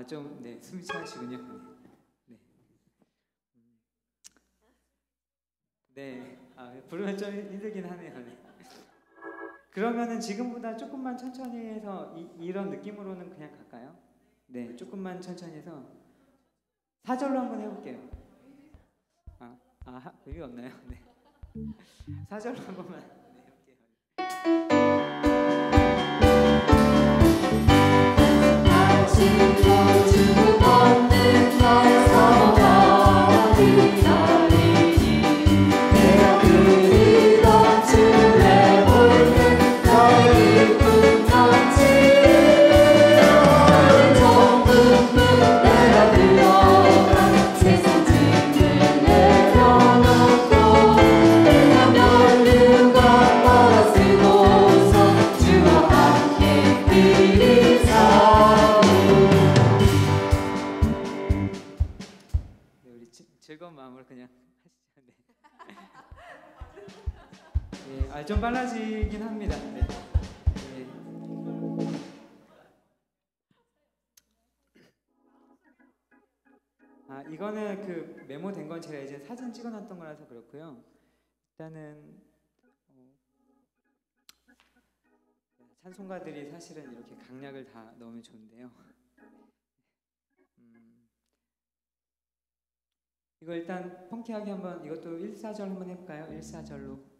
좀 네, 숨이 차시군요. 네. 네. 부르면 좀 힘들긴 하네요. 네. 그러면은 지금보다 조금만 천천히 해서 이런 느낌으로는 그냥 갈까요? 네, 조금만 천천히 해서 4절로 한번 해볼게요. 의미 없나요? 네. 4절로 한 번만 해볼게요. 즐거운 마음으로 그냥 하시죠. 네. 네, 좀 빨라지긴 합니다. 네. 네. 이거는 그 메모된 건 제가 이제 사진 찍어놨던 거라서 그렇고요. 일단은 찬송가들이 사실은 이렇게 강약을 다 넣으면 좋은데요. 이거 일단 펑키하게 한번 이것도 1,4절 한번 해볼까요? 1,4절로.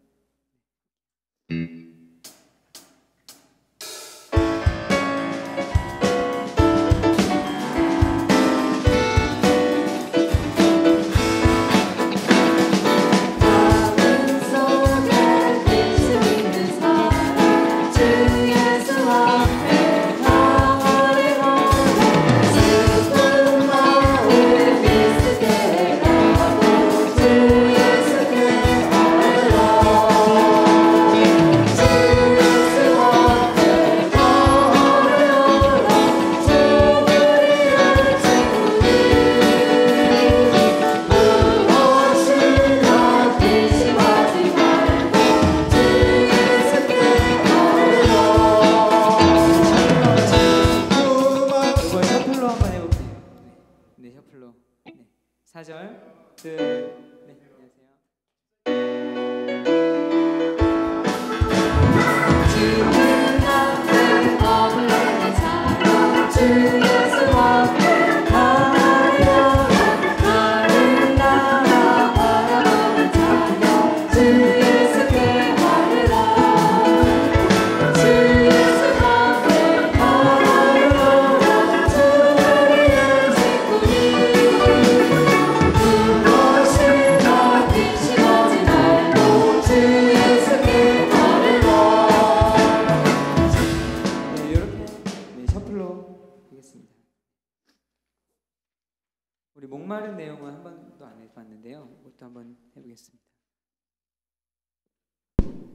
우리 목마른 내용은 한 번도 안 해봤는데요. 이것도 한번 해보겠습니다.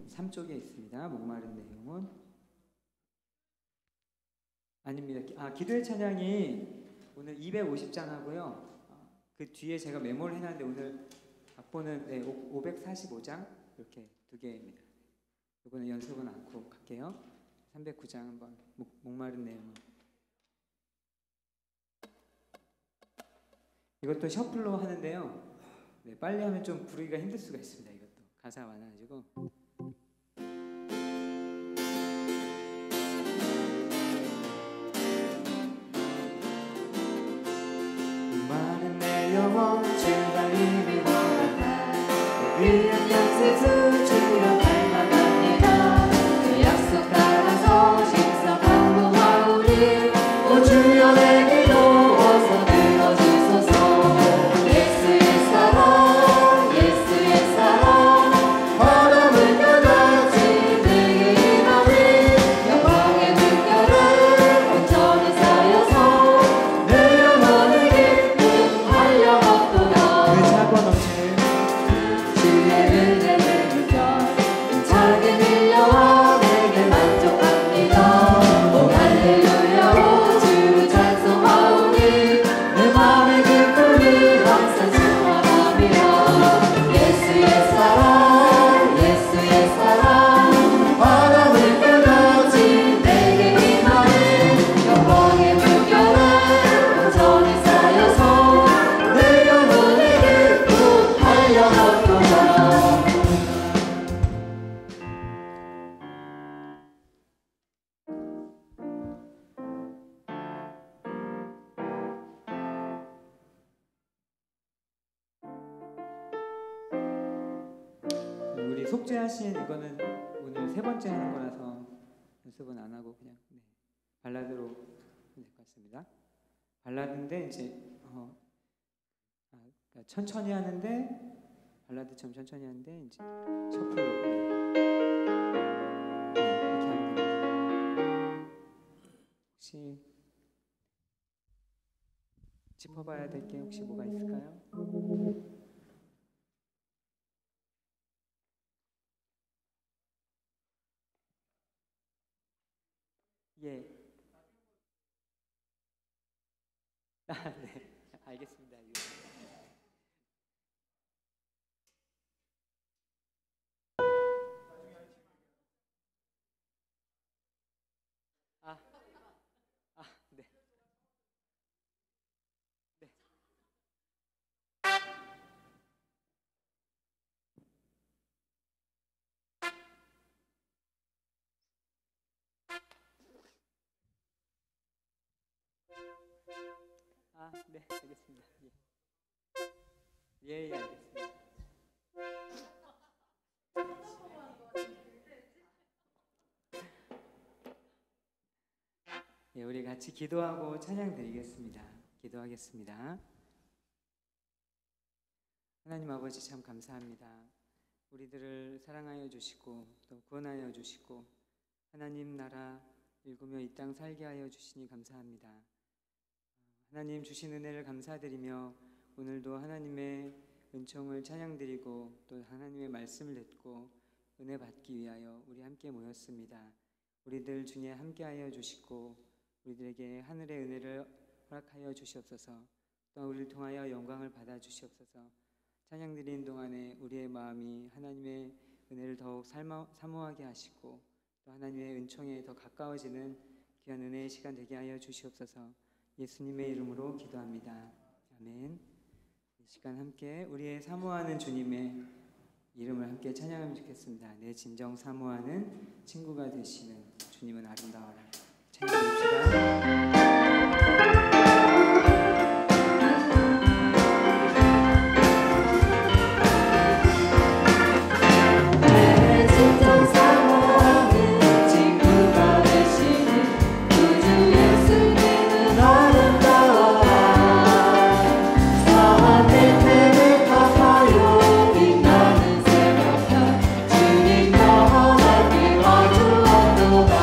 3쪽에 있습니다. 목마른 내용은 아닙니다. 기도의 찬양이 오늘 250장 하고요. 그 뒤에 제가 메모를 해놨는데 오늘 악보는 545장 이렇게 두 개입니다. 이거는 연습은 않고 갈게요. 309장 한번 목마른 내용은. 이것도 셔플로 하는데요. 네, 빨리 하면 좀 부르기가 힘들 수가 있습니다. 이것도 가사 많아가지고. 많은 내 영혼 주가 이미 걸었다. 위한 약세수 주여 닮아갑니다. 그 약속 따라서 식사하고 마우리 오 주여 내 기도 어서 들어주소서. 예수의 사랑 바람을 속죄하신 이거는 오늘 세 번째 하는 거라서 연습은 안 하고 그냥 발라드로 될 것 같습니다. 발라드인데 이제 그러니까 천천히 하는데 발라드처럼 천천히 하는데 이제 셔플로 이렇게 하면 됩니다. 혹시 짚어봐야 될 게 혹시 뭐가 있을까요? 예. 네. 알겠습니다. 네. 네. 네, 알겠습니다. 예, 알겠습니다. 예, 우리 같이 기도하고 찬양 드리겠습니다. 기도하겠습니다. 하나님 아버지 참 감사합니다. 우리들을 사랑하여 주시고 또 구원하여 주시고 하나님 나라 일구며 이 땅 살게 하여 주시니 감사합니다. 하나님 주신 은혜를 감사드리며 오늘도 하나님의 은총을 찬양드리고 또 하나님의 말씀을 듣고 은혜 받기 위하여 우리 함께 모였습니다. 우리들 주님 함께하여 주시고 우리들에게 하늘의 은혜를 허락하여 주시옵소서. 또 우리를 통하여 영광을 받아 주시옵소서. 찬양드리는 동안에 우리의 마음이 하나님의 은혜를 더욱 사모하게 하시고 또 하나님의 은총에 더 가까워지는 귀한 은혜의 시간 되게 하여 주시옵소서. 예수님의 이름으로 기도합니다. 아멘. 이 시간 함께 우리의 사모하는 주님의 이름을 함께 찬양하면 좋겠습니다. 내 진정 사모하는 친구가 되시는 주님은 아름다워라. 찬양합시다. 주님 너와 함께 어두웠도다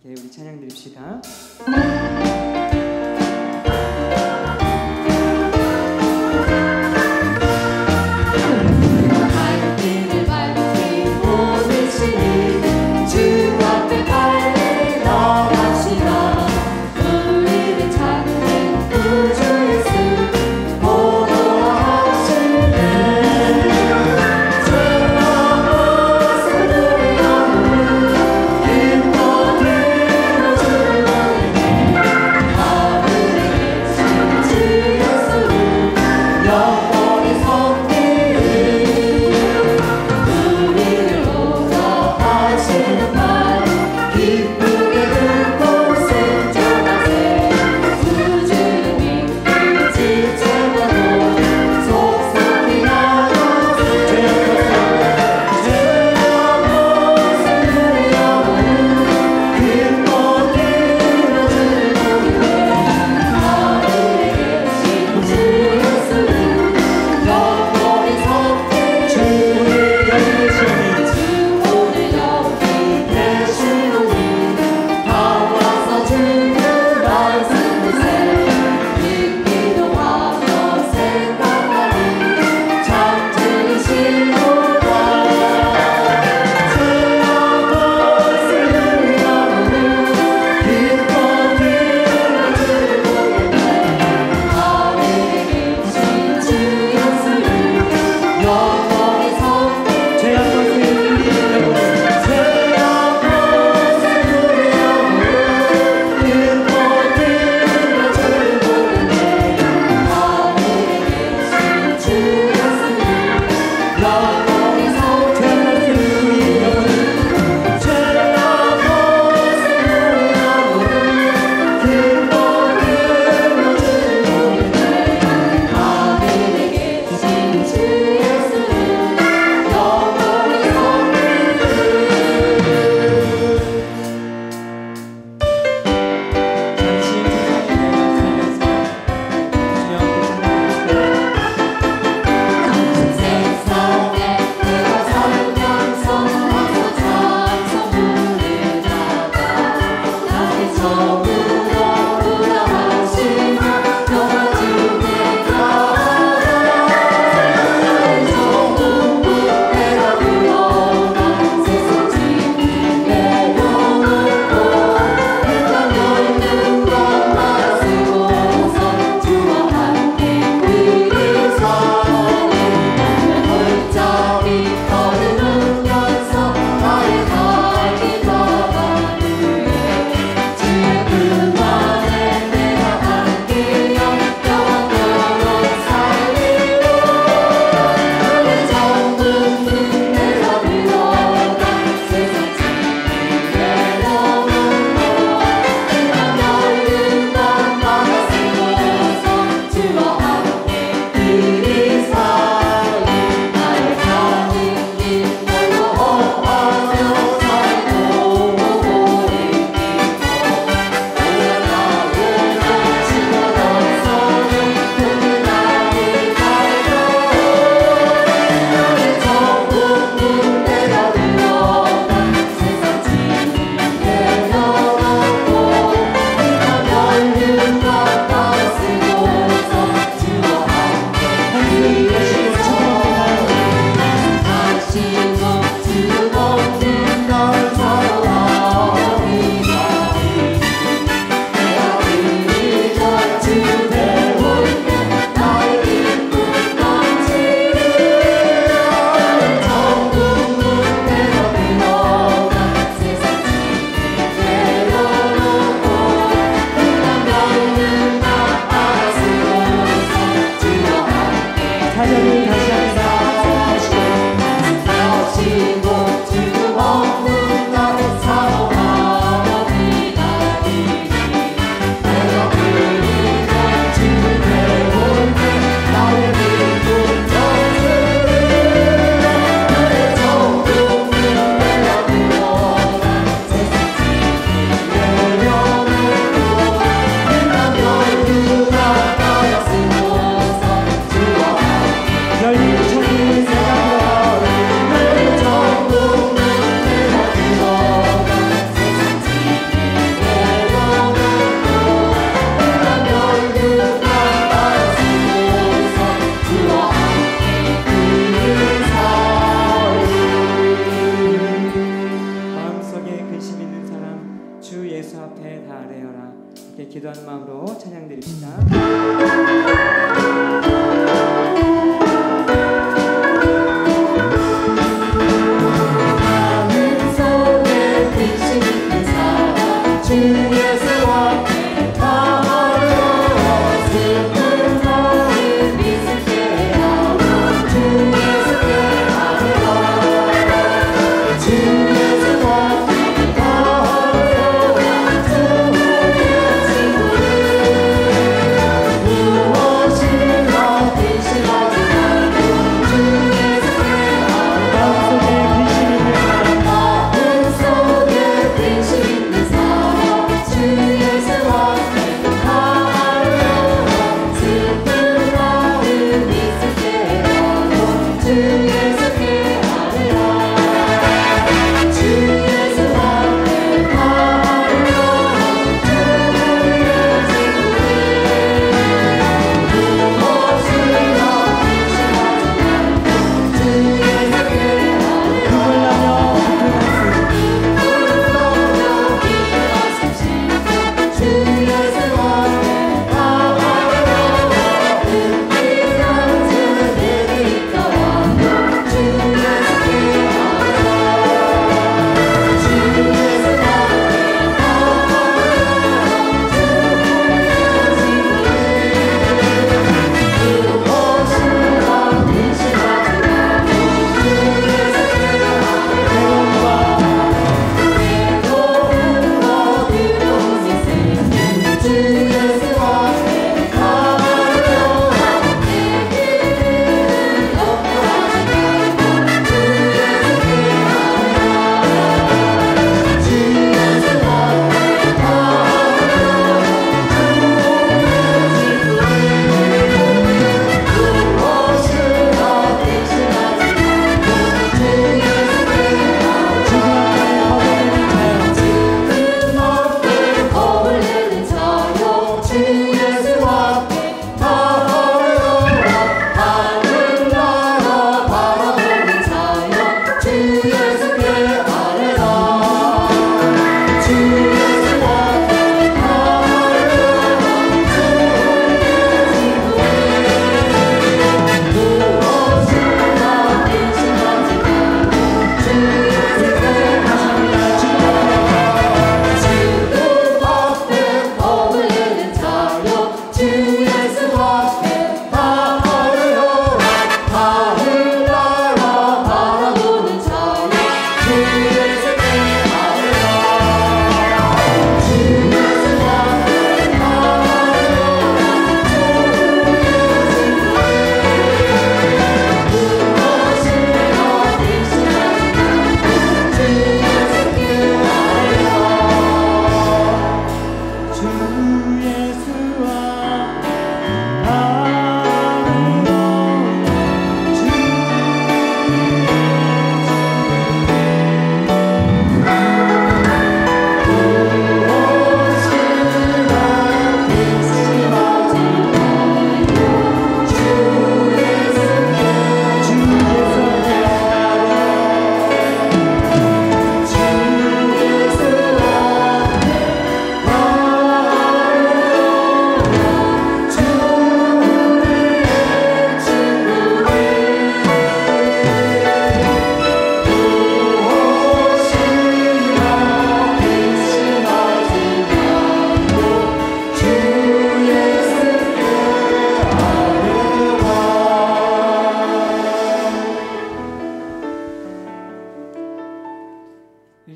예, 우리 찬양 드립시다. 주 예수 앞에 다 아뢰어라. 이렇게 기도하는 마음으로 찬양드립니다.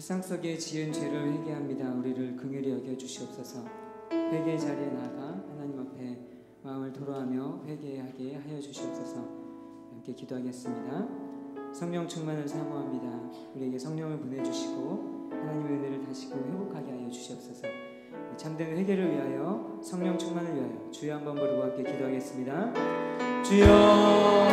일상 속에 지은 죄를 회개합니다. 우리를 긍휼히 여겨 주시옵소서. 회개의 자리에 나가 하나님 앞에 마음을 토로하며 회개하게 하여 주시옵소서. 함께 기도하겠습니다. 성령 충만을 사모합니다. 우리에게 성령을 보내주시고 하나님의 은혜를 다시금 회복하게 하여 주시옵소서. 참된 회개를 위하여 성령 충만을 위하여 주여 한번 부르고 함께 기도하겠습니다. 주여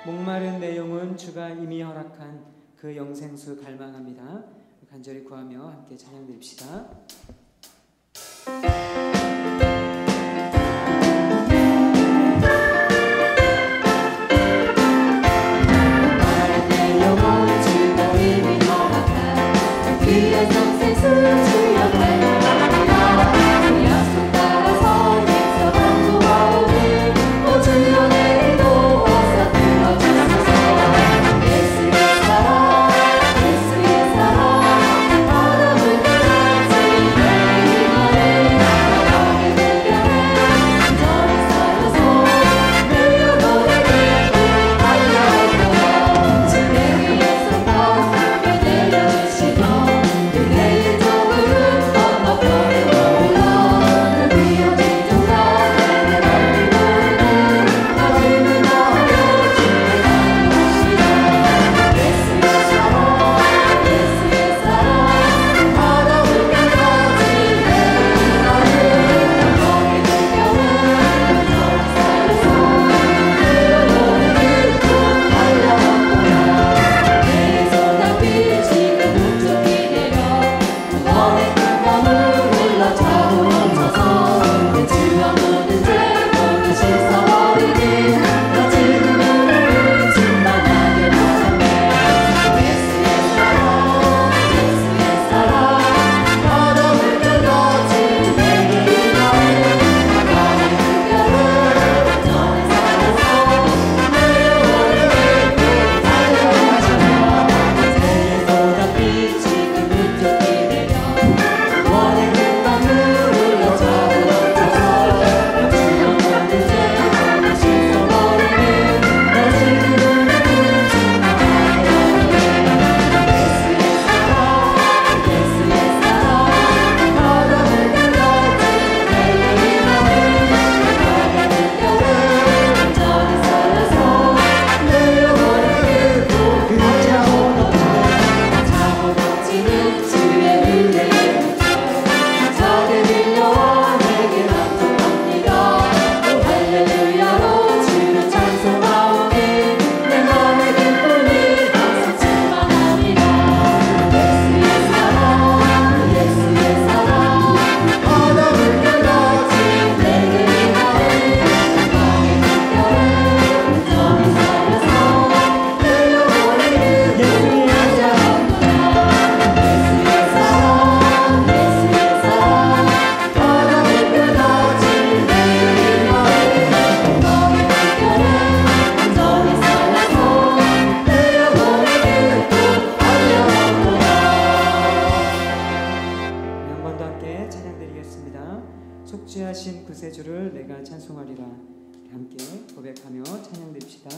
목마른 내 영혼 주가 이미 허락한 그 영생수 갈망합니다. 간절히 구하며 함께 찬양 드립시다. 속죄하신 구세주를 내가 찬송하리라. 함께 고백하며 찬양 드립시다.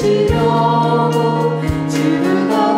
주시려고 주가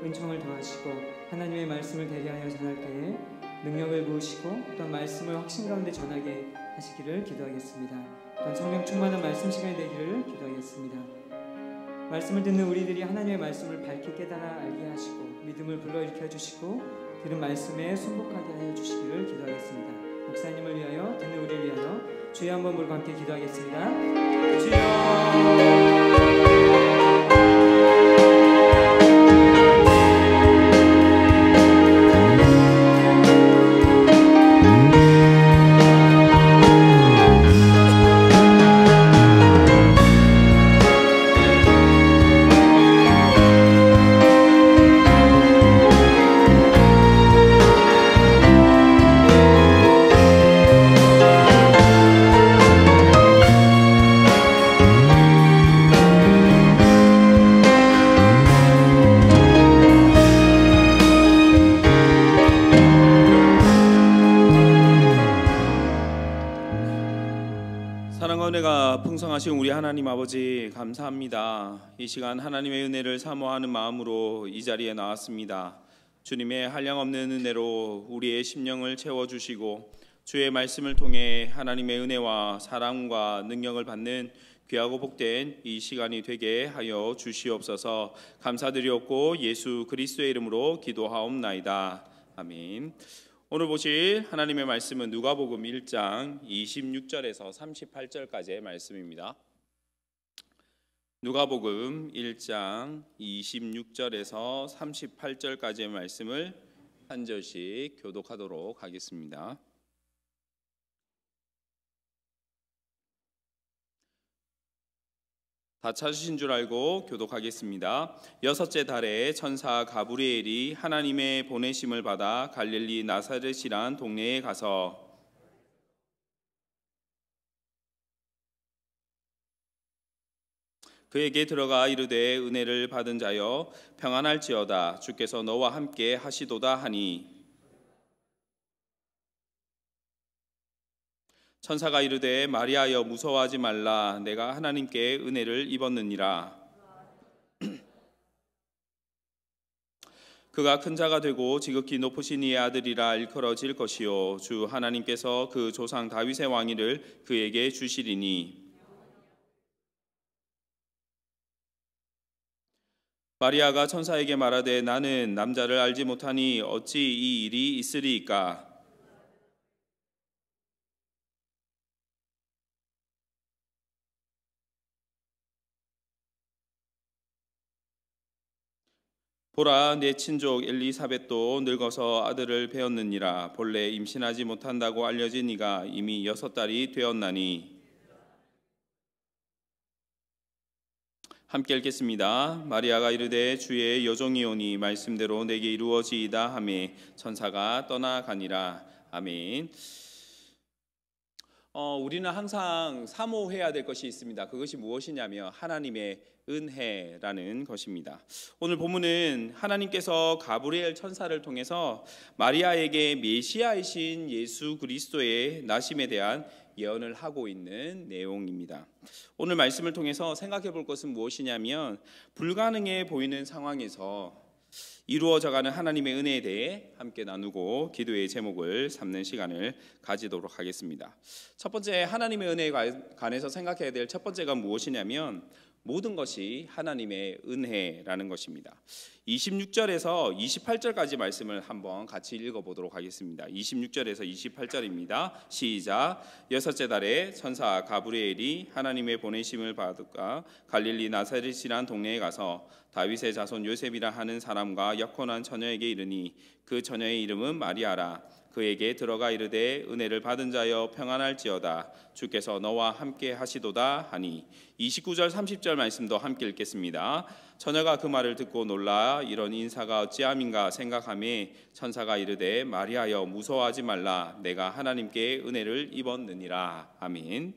은총을 더하시고 하나님의 말씀을 대리하여 전할 때에 능력을 부으시고 또한 말씀을 확신 가운데 전하게 하시기를 기도하겠습니다. 또한 성령 충만한 말씀 시간이 되기를 기도하겠습니다. 말씀을 듣는 우리들이 하나님의 말씀을 밝게 깨달아 알게 하시고 믿음을 불러일으켜 주시고 들은 말씀에 순복하게 하여 주시기를 기도하겠습니다. 목사님을 위하여 듣는 우리를 위하여 주여 한번 부르고 함께 기도하겠습니다. 주여 풍성하신 우리 하나님 아버지 감사합니다. 이 시간 하나님의 은혜를 사모하는 마음으로 이 자리에 나왔습니다. 주님의 한량없는 은혜로 우리의 심령을 채워주시고 주의 말씀을 통해 하나님의 은혜와 사랑과 능력을 받는 귀하고 복된 이 시간이 되게 하여 주시옵소서. 감사드리옵고 예수 그리스도의 이름으로 기도하옵나이다. 아멘. 오늘 보실 하나님의 말씀은 누가복음 1장 26절에서 38절까지의 말씀입니다. 누가복음 1장 26절에서 38절까지의 말씀을 한 절씩 교독하도록 하겠습니다. 다 찾으신 줄 알고 교독하겠습니다. 여섯째 달에 천사 가브리엘이 하나님의 보내심을 받아 갈릴리 나사렛이란 동네에 가서 그에게 들어가 이르되 은혜를 받은 자여 평안할지어다 주께서 너와 함께 하시도다 하니 천사가 이르되 마리아여 무서워하지 말라 내가 하나님께 은혜를 입었느니라. 그가 큰 자가 되고 지극히 높으신 이의 아들이라 일컬어질 것이요 주 하나님께서 그 조상 다윗의 왕위를 그에게 주시리니 마리아가 천사에게 말하되 나는 남자를 알지 못하니 어찌 이 일이 있으리이까. 보라 내 친족 엘리사벳도 늙어서 아들을 배었느니라. 본래 임신하지 못한다고 알려진 이가 이미 6달이 되었나니. 함께 읽겠습니다. 마리아가 이르되 주의 여종이오니 말씀대로 내게 이루어지이다 하매 천사가 떠나가니라. 아멘. 우리는 항상 사모해야 될 것이 있습니다. 그것이 무엇이냐면 하나님의 은혜라는 것입니다. 오늘 본문은 하나님께서 가브리엘 천사를 통해서 마리아에게 메시아이신 예수 그리스도의 나심에 대한 예언을 하고 있는 내용입니다. 오늘 말씀을 통해서 생각해 볼 것은 무엇이냐면 불가능해 보이는 상황에서 이루어져가는 하나님의 은혜에 대해 함께 나누고 기도의 제목을 삼는 시간을 가지도록 하겠습니다. 첫 번째 하나님의 은혜에 관해서 생각해야 될 첫 번째가 무엇이냐면 모든 것이 하나님의 은혜라는 것입니다. 26절에서 28절까지 말씀을 한번 같이 읽어보도록 하겠습니다. 26절에서 28절입니다. 시작. 여섯째 달에 천사 가브리엘이 하나님의 보내심을 받아 갈릴리 나사렛이란 동네에 가서 다윗의 자손 요셉이라 하는 사람과 약혼한 처녀에게 이르니 그 처녀의 이름은 마리아라. 그에게 들어가 이르되 은혜를 받은 자여 평안할지어다 주께서 너와 함께 하시도다 하니. 29절 30절 말씀도 함께 읽겠습니다. 처녀가 그 말을 듣고 놀라 이런 인사가 어찌함인가 생각하매 천사가 이르되 마리아여 무서워하지 말라 내가 하나님께 은혜를 입었느니라. 아멘.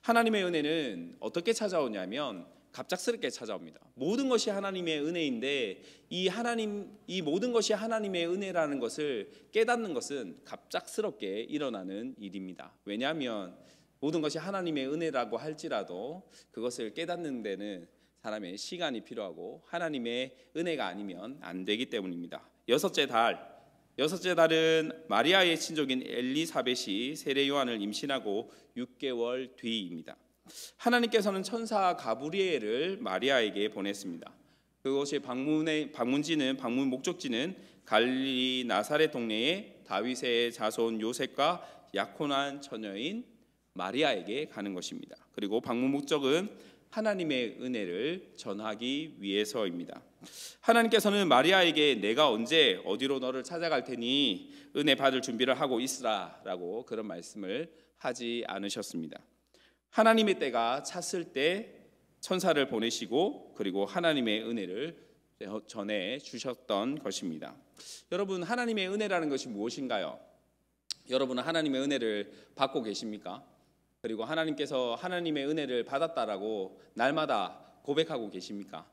하나님의 은혜는 어떻게 찾아오냐면 갑작스럽게 찾아옵니다. 모든 것이 하나님의 은혜인데 이 모든 것이 하나님의 은혜라는 것을 깨닫는 것은 갑작스럽게 일어나는 일입니다. 왜냐하면 모든 것이 하나님의 은혜라고 할지라도 그것을 깨닫는 데는 사람의 시간이 필요하고 하나님의 은혜가 아니면 안 되기 때문입니다. 여섯째 달은 마리아의 친족인 엘리사벳이 세례 요한을 임신하고 6개월 뒤입니다. 하나님께서는 천사 가브리엘을 마리아에게 보냈습니다. 그것이 방문 목적지는 갈릴리 나사렛 동네의 다윗의 자손 요셉과 약혼한 처녀인 마리아에게 가는 것입니다. 그리고 방문 목적은 하나님의 은혜를 전하기 위해서입니다. 하나님께서는 마리아에게 내가 언제 어디로 너를 찾아갈 테니 은혜 받을 준비를 하고 있으라라고 그런 말씀을 하지 않으셨습니다. 하나님의 때가 찼을 때 천사를 보내시고 그리고 하나님의 은혜를 전해 주셨던 것입니다. 여러분, 하나님의 은혜라는 것이 무엇인가요? 여러분은 하나님의 은혜를 받고 계십니까? 그리고 하나님께서 하나님의 은혜를 받았다라고 날마다 고백하고 계십니까?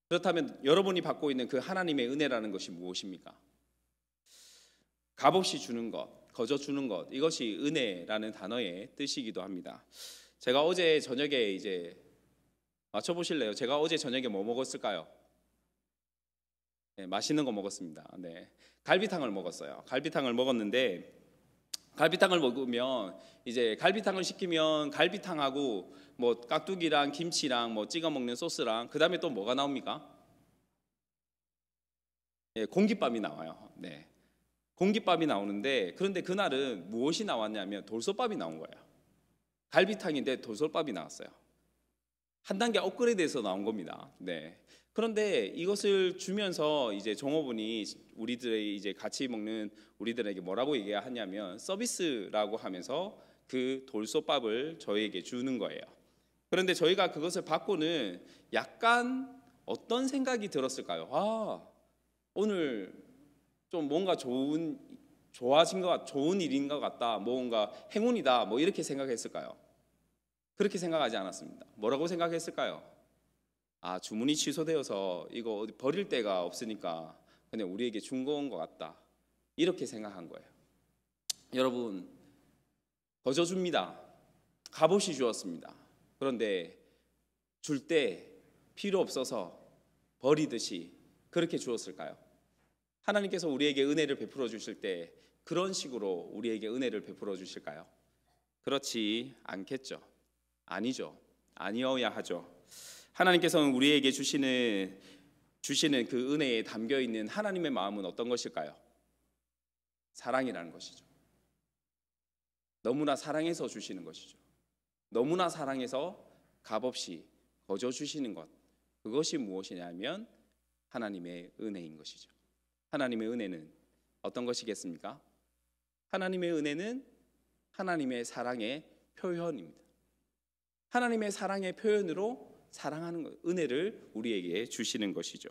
그렇다면 여러분이 받고 있는 그 하나님의 은혜라는 것이 무엇입니까? 값없이 주는 것, 거저 주는 것, 이것이 은혜라는 단어의 뜻이기도 합니다. 제가 어제 저녁에 이제 맞춰보실래요? 제가 어제 저녁에 뭐 먹었을까요? 네, 맛있는 거 먹었습니다. 네, 갈비탕을 먹었어요. 갈비탕을 먹었는데 갈비탕을 먹으면 이제 갈비탕을 시키면 갈비탕하고 뭐 깍두기랑 김치랑 뭐 찍어 먹는 소스랑 그 다음에 또 뭐가 나옵니까? 네, 공깃밥이 나와요. 네, 공깃밥이 나오는데 그런데 그날은 무엇이 나왔냐면 돌솥밥이 나온 거예요. 갈비탕인데 돌솥밥이 나왔어요. 한 단계 업그레이드해서 나온 겁니다. 네. 그런데 이것을 주면서 이제 종업원이 우리들의 이제 같이 먹는 우리들에게 뭐라고 얘기하냐면 서비스라고 하면서 그 돌솥밥을 저희에게 주는 거예요. 그런데 저희가 그것을 받고는 약간 어떤 생각이 들었을까요? 오늘 좀 뭔가 좋은 일인 것 같다, 뭔가 행운이다, 뭐 이렇게 생각했을까요? 그렇게 생각하지 않았습니다. 뭐라고 생각했을까요? 주문이 취소되어서 이거 어디 버릴 데가 없으니까 그냥 우리에게 준 것 같다, 이렇게 생각한 거예요. 여러분, 거저 줍니다. 값없이 주었습니다. 그런데 줄 때 필요 없어서 버리듯이 그렇게 주었을까요? 하나님께서 우리에게 은혜를 베풀어 주실 때 그런 식으로 우리에게 은혜를 베풀어 주실까요? 그렇지 않겠죠. 아니죠. 아니어야 하죠. 하나님께서는 우리에게 주시는 그 은혜에 담겨 있는 하나님의 마음은 어떤 것일까요? 사랑이라는 것이죠. 너무나 사랑해서 주시는 것이죠. 너무나 사랑해서 값없이 거저 주시는 것, 그것이 무엇이냐면 하나님의 은혜인 것이죠. 하나님의 은혜는 어떤 것이겠습니까? 하나님의 은혜는 하나님의 사랑의 표현입니다. 하나님의 사랑의 표현으로 사랑하는 것, 은혜를 우리에게 주시는 것이죠.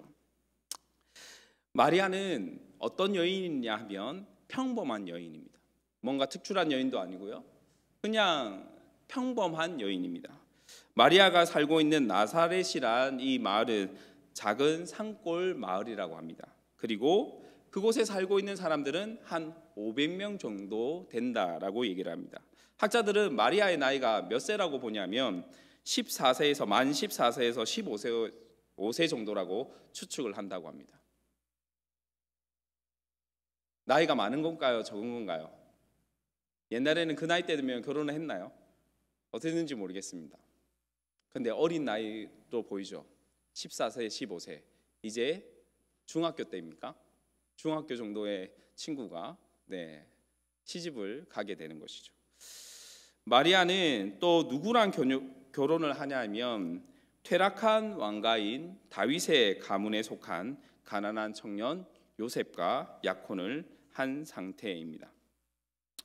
마리아는 어떤 여인이냐 하면 평범한 여인입니다. 뭔가 특출한 여인도 아니고요, 그냥 평범한 여인입니다. 마리아가 살고 있는 나사렛이란 이 마을은 작은 산골 마을이라고 합니다. 그리고 그곳에 살고 있는 사람들은 한 500명 정도 된다라고 얘기를 합니다. 학자들은 마리아의 나이가 몇 세라고 보냐면 만 14세에서 15세 정도라고 추측을 한다고 합니다. 나이가 많은 건가요? 적은 건가요? 옛날에는 그 나이 때 되면 결혼을 했나요? 어땠는지 모르겠습니다. 근데 어린 나이로 보이죠. 14세, 15세. 이제 중학교 때입니까? 중학교 정도의 친구가 시집을 가게 되는 것이죠. 마리아는 또 누구랑 결혼을 하냐면 퇴락한 왕가인 다윗의 가문에 속한 가난한 청년 요셉과 약혼을 한 상태입니다.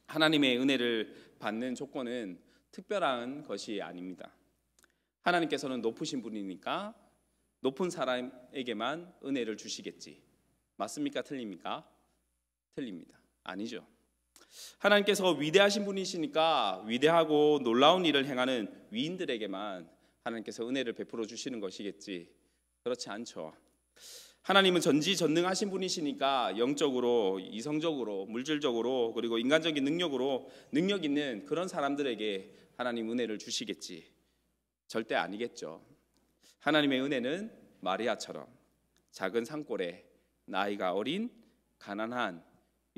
하나님의 은혜를 받는 조건은 특별한 것이 아닙니다. 하나님께서는 높으신 분이니까 높은 사람에게만 은혜를 주시겠지. 맞습니까? 틀립니까? 틀립니다. 아니죠. 하나님께서 위대하신 분이시니까 위대하고 놀라운 일을 행하는 위인들에게만 하나님께서 은혜를 베풀어 주시는 것이겠지. 그렇지 않죠. 하나님은 전지전능하신 분이시니까 영적으로, 이성적으로, 물질적으로, 그리고 인간적인 능력으로 능력 있는 그런 사람들에게 하나님 은혜를 주시겠지. 절대 아니겠죠. 하나님의 은혜는 마리아처럼 작은 산골에 나이가 어린 가난한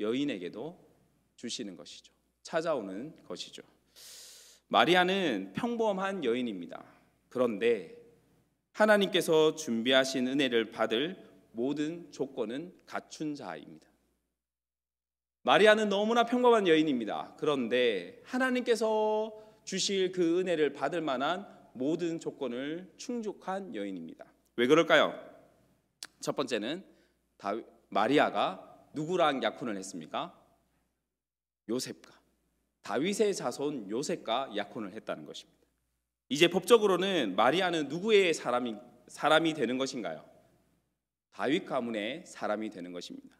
여인에게도 주시는 것이죠. 찾아오는 것이죠. 마리아는 평범한 여인입니다. 그런데 하나님께서 준비하신 은혜를 받을 모든 조건은 갖춘 자입니다. 마리아는 너무나 평범한 여인입니다. 그런데 하나님께서 주실 그 은혜를 받을 만한 모든 조건을 충족한 여인입니다. 왜 그럴까요? 첫 번째는 마리아가 누구랑 약혼을 했습니까? 요셉과, 다윗의 자손 요셉과 약혼을 했다는 것입니다. 이제 법적으로는 마리아는 누구의 사람이 되는 것인가요? 다윗 가문의 사람이 되는 것입니다.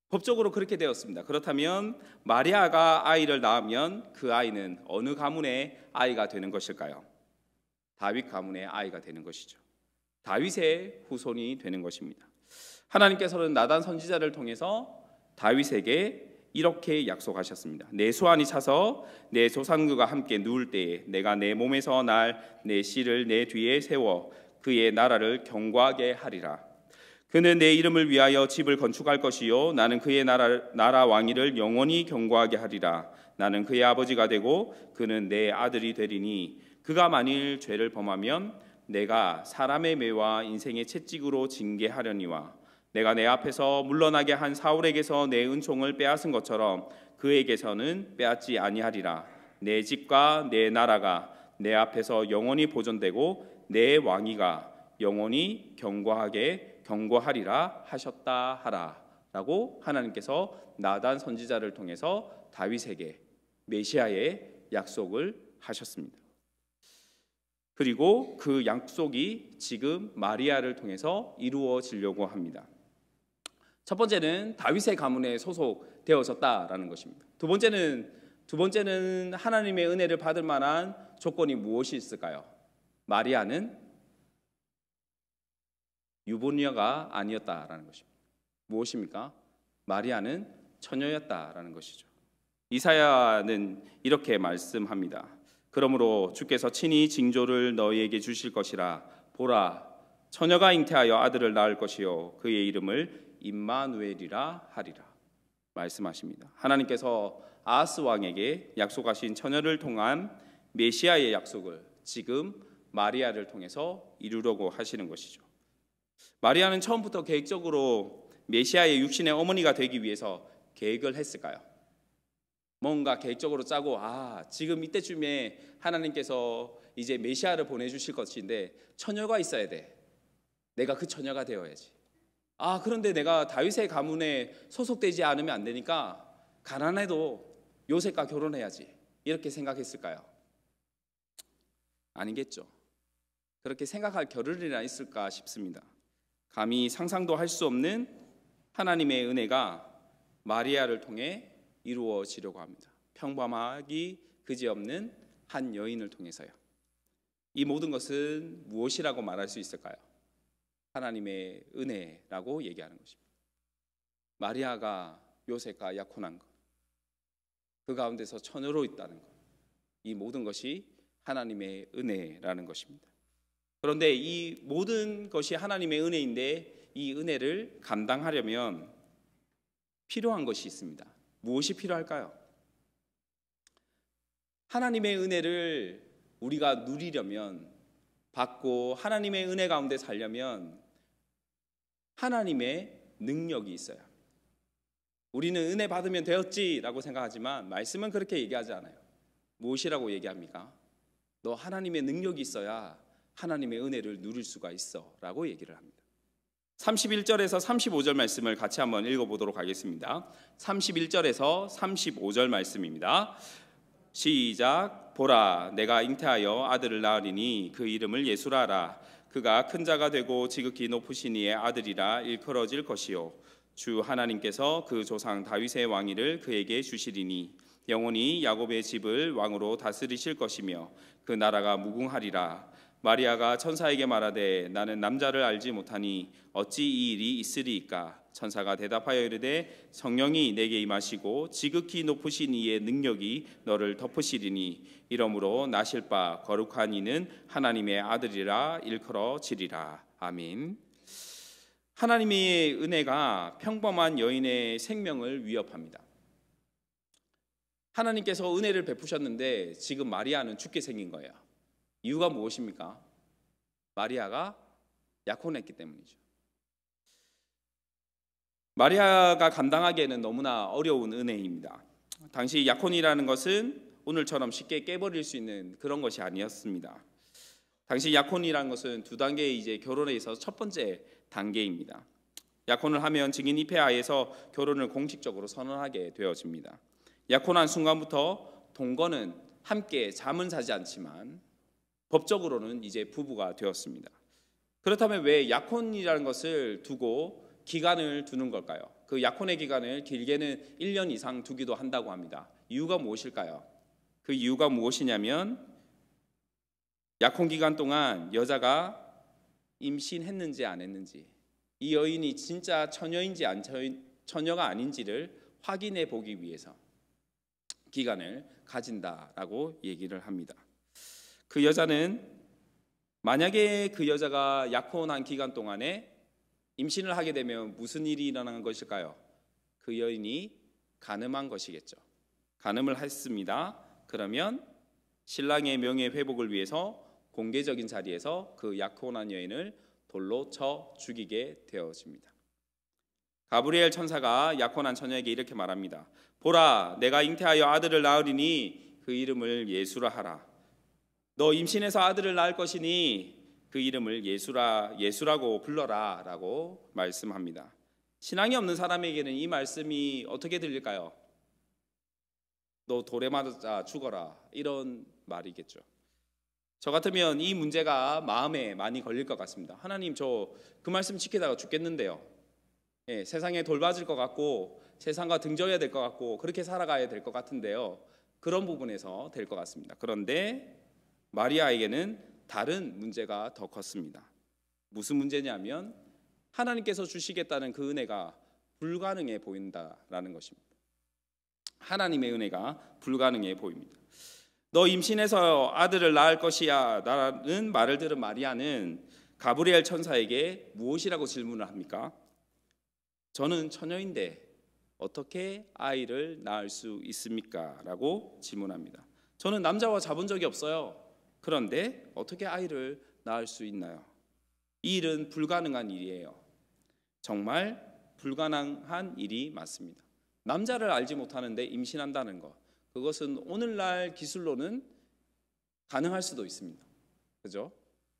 법적으로 그렇게 되었습니다. 그렇다면 마리아가 아이를 낳으면 그 아이는 어느 가문의 아이가 되는 것일까요? 다윗 가문의 아이가 되는 것이죠. 다윗의 후손이 되는 것입니다. 하나님께서는 나단 선지자를 통해서 다윗에게 이렇게 약속하셨습니다. 내 수완이 차서 내 조상들과 함께 누울 때에 내가 내 몸에서 날 내 씨를 내 뒤에 세워 그의 나라를 견고하게 하리라. 그는 내 이름을 위하여 집을 건축할 것이요 나는 그의 나라 왕위를 영원히 견고하게 하리라. 나는 그의 아버지가 되고 그는 내 아들이 되리니 그가 만일 죄를 범하면 내가 사람의 매와 인생의 채찍으로 징계하려니와 내가 내 앞에서 물러나게 한 사울에게서 내 은총을 빼앗은 것처럼 그에게서는 빼앗지 아니하리라. 내 집과 내 나라가 내 앞에서 영원히 보존되고 내 왕위가 영원히 견고하리라 하셨다 하라 라고 하나님께서 나단 선지자를 통해서 다윗에게 메시아의 약속을 하셨습니다. 그리고 그 약속이 지금 마리아를 통해서 이루어지려고 합니다. 첫 번째는 다윗의 가문에 소속되어졌다라는 것입니다. 두 번째는 하나님의 은혜를 받을 만한 조건이 무엇이 있을까요? 마리아는 유부녀가 아니었다라는 것입니다. 무엇입니까? 마리아는 처녀였다라는 것이죠. 이사야는 이렇게 말씀합니다. 그러므로 주께서 친히 징조를 너희에게 주실 것이라. 보라, 처녀가 잉태하여 아들을 낳을 것이요 그의 이름을 임마누엘이라 하리라 말씀하십니다. 하나님께서 아하스 왕에게 약속하신 처녀를 통한 메시아의 약속을 지금 마리아를 통해서 이루려고 하시는 것이죠. 마리아는 처음부터 계획적으로 메시아의 육신의 어머니가 되기 위해서 계획을 했을까요? 뭔가 계획적으로 짜고 지금 이때쯤에 하나님께서 이제 메시아를 보내주실 것인데 처녀가 있어야 돼. 내가 그 처녀가 되어야지. 그런데 내가 다윗의 가문에 소속되지 않으면 안 되니까 가난해도 요셉과 결혼해야지. 이렇게 생각했을까요? 아니겠죠. 그렇게 생각할 겨를이나 있을까 싶습니다. 감히 상상도 할 수 없는 하나님의 은혜가 마리아를 통해 이루어지려고 합니다. 평범하기 그지없는 한 여인을 통해서요. 이 모든 것은 무엇이라고 말할 수 있을까요? 하나님의 은혜라고 얘기하는 것입니다. 마리아가 요셉과 약혼한 것, 그 가운데서 처녀로 있다는 것, 이 모든 것이 하나님의 은혜라는 것입니다. 그런데 이 모든 것이 하나님의 은혜인데 이 은혜를 감당하려면 필요한 것이 있습니다. 무엇이 필요할까요? 하나님의 은혜를 우리가 누리려면, 받고 하나님의 은혜 가운데 살려면 하나님의 능력이 있어야 합니다. 우리는 은혜 받으면 되었지라고 생각하지만 말씀은 그렇게 얘기하지 않아요. 무엇이라고 얘기합니까? 너 하나님의 능력이 있어야 하나님의 은혜를 누릴 수가 있어 라고 얘기를 합니다. 31절에서 35절 말씀을 같이 한번 읽어보도록 하겠습니다. 31절에서 35절 말씀입니다. 시작. 보라, 내가 잉태하여 아들을 낳으리니 그 이름을 예수라 하라. 그가 큰 자가 되고 지극히 높으신 이의 아들이라 일컬어질 것이요 주 하나님께서 그 조상 다윗의 왕위를 그에게 주시리니 영원히 야곱의 집을 왕으로 다스리실 것이며 그 나라가 무궁하리라. 마리아가 천사에게 말하되 나는 남자를 알지 못하니 어찌 이 일이 있으리이까. 천사가 대답하여 이르되 성령이 내게 임하시고 지극히 높으신 이의 능력이 너를 덮으시리니 이러므로 나실 바 거룩한 이는 하나님의 아들이라 일컬어지리라. 아멘. 하나님의 은혜가 평범한 여인의 생명을 위협합니다. 하나님께서 은혜를 베푸셨는데 지금 마리아는 죽게 생긴 거예요. 이유가 무엇입니까? 마리아가 약혼했기 때문이죠. 마리아가 감당하기에는 너무나 어려운 은혜입니다. 당시 약혼이라는 것은 오늘처럼 쉽게 깨버릴 수 있는 그런 것이 아니었습니다. 당시 약혼이라는 것은 두 단계의 이제 결혼에 있어서 첫 번째 단계입니다. 약혼을 하면 증인 입회하에서 결혼을 공식적으로 선언하게 되어집니다. 약혼한 순간부터 동거는 함께 잠은 자지 않지만 법적으로는 이제 부부가 되었습니다. 그렇다면 왜 약혼이라는 것을 두고 기간을 두는 걸까요? 그 약혼의 기간을 길게는 1년 이상 두기도 한다고 합니다. 이유가 무엇일까요? 그 이유가 무엇이냐면 약혼 기간 동안 여자가 임신했는지 안 했는지, 이 여인이 진짜 처녀인지 처녀가 아닌지를 확인해 보기 위해서 기간을 가진다라고 얘기를 합니다. 그 여자는 만약에 그 여자가 약혼한 기간 동안에 임신을 하게 되면 무슨 일이 일어나는 것일까요? 그 여인이 간음한 것이겠죠. 간음을 했습니다. 그러면 신랑의 명예 회복을 위해서 공개적인 자리에서 그 약혼한 여인을 돌로 쳐 죽이게 되어집니다. 가브리엘 천사가 약혼한 처녀에게 이렇게 말합니다. 보라, 내가 잉태하여 아들을 낳으리니 그 이름을 예수라 하라. 너 임신해서 아들을 낳을 것이니 그 이름을 예수라고 불러라 라고 말씀합니다. 신앙이 없는 사람에게는 이 말씀이 어떻게 들릴까요? 너 돌에 맞아 죽어라, 이런 말이겠죠. 저 같으면 이 문제가 마음에 많이 걸릴 것 같습니다. 하나님, 저 그 말씀 지키다가 죽겠는데요. 세상에 돌 맞을 것 같고 세상과 등져야 될 것 같고 그렇게 살아가야 될 것 같은데요. 그런 부분에서 될 것 같습니다. 그런데 마리아에게는 다른 문제가 더 컸습니다. 무슨 문제냐면 하나님께서 주시겠다는 그 은혜가 불가능해 보인다라는 것입니다. 하나님의 은혜가 불가능해 보입니다. 너 임신해서 아들을 낳을 것이야 라는 말을 들은 마리아는 가브리엘 천사에게 무엇이라고 질문을 합니까? 저는 처녀인데 어떻게 아이를 낳을 수 있습니까? 라고 질문합니다. 저는 남자와 자본 적이 없어요. 그런데 어떻게 아이를 낳을 수 있나요? 이 일은 불가능한 일이에요. 정말 불가능한 일이 맞습니다. 남자를 알지 못하는데 임신한다는 것, 그것은 오늘날 기술로는 가능할 수도 있습니다. 그죠?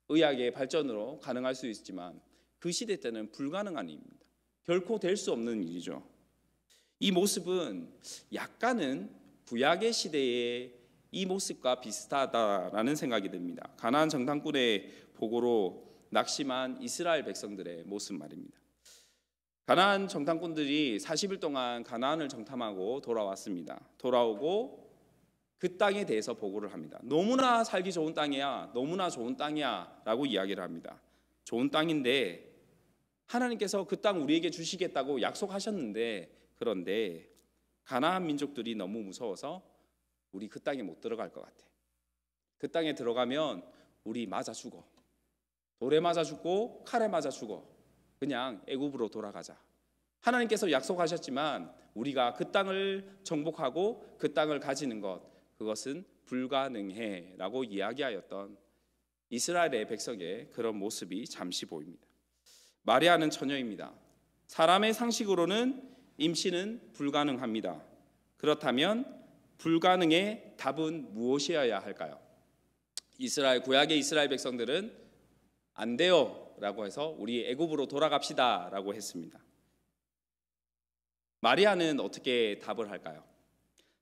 의학의 발전으로 가능할 수 있지만 그 시대 때는 불가능한 일입니다. 결코 될 수 없는 일이죠. 이 모습은 약간은 구약의 시대의 이 모습과 비슷하다라는 생각이 듭니다. 가나안 정탐꾼의 보고로 낙심한 이스라엘 백성들의 모습 말입니다. 가나안 정탐꾼들이 40일 동안 가나안을 정탐하고 돌아왔습니다. 돌아오고 그 땅에 대해서 보고를 합니다. 너무나 살기 좋은 땅이야, 너무나 좋은 땅이야 라고 이야기를 합니다. 좋은 땅인데 하나님께서 그 땅 우리에게 주시겠다고 약속하셨는데, 그런데 가나안 민족들이 너무 무서워서 우리 그 땅에 못 들어갈 것 같아. 그 땅에 들어가면 우리 맞아 죽어. 돌에 맞아 죽고 칼에 맞아 죽어. 그냥 애굽으로 돌아가자. 하나님께서 약속하셨지만 우리가 그 땅을 정복하고 그 땅을 가지는 것, 그것은 불가능해 라고 이야기하였던 이스라엘의 백성의 그런 모습이 잠시 보입니다. 마리아는 처녀입니다. 사람의 상식으로는 임신은 불가능합니다. 그렇다면 불가능의 답은 무엇이어야 할까요? 구약의 이스라엘 백성들은 안 돼요 라고 해서 우리 애굽으로 돌아갑시다 라고 했습니다. 마리아는 어떻게 답을 할까요?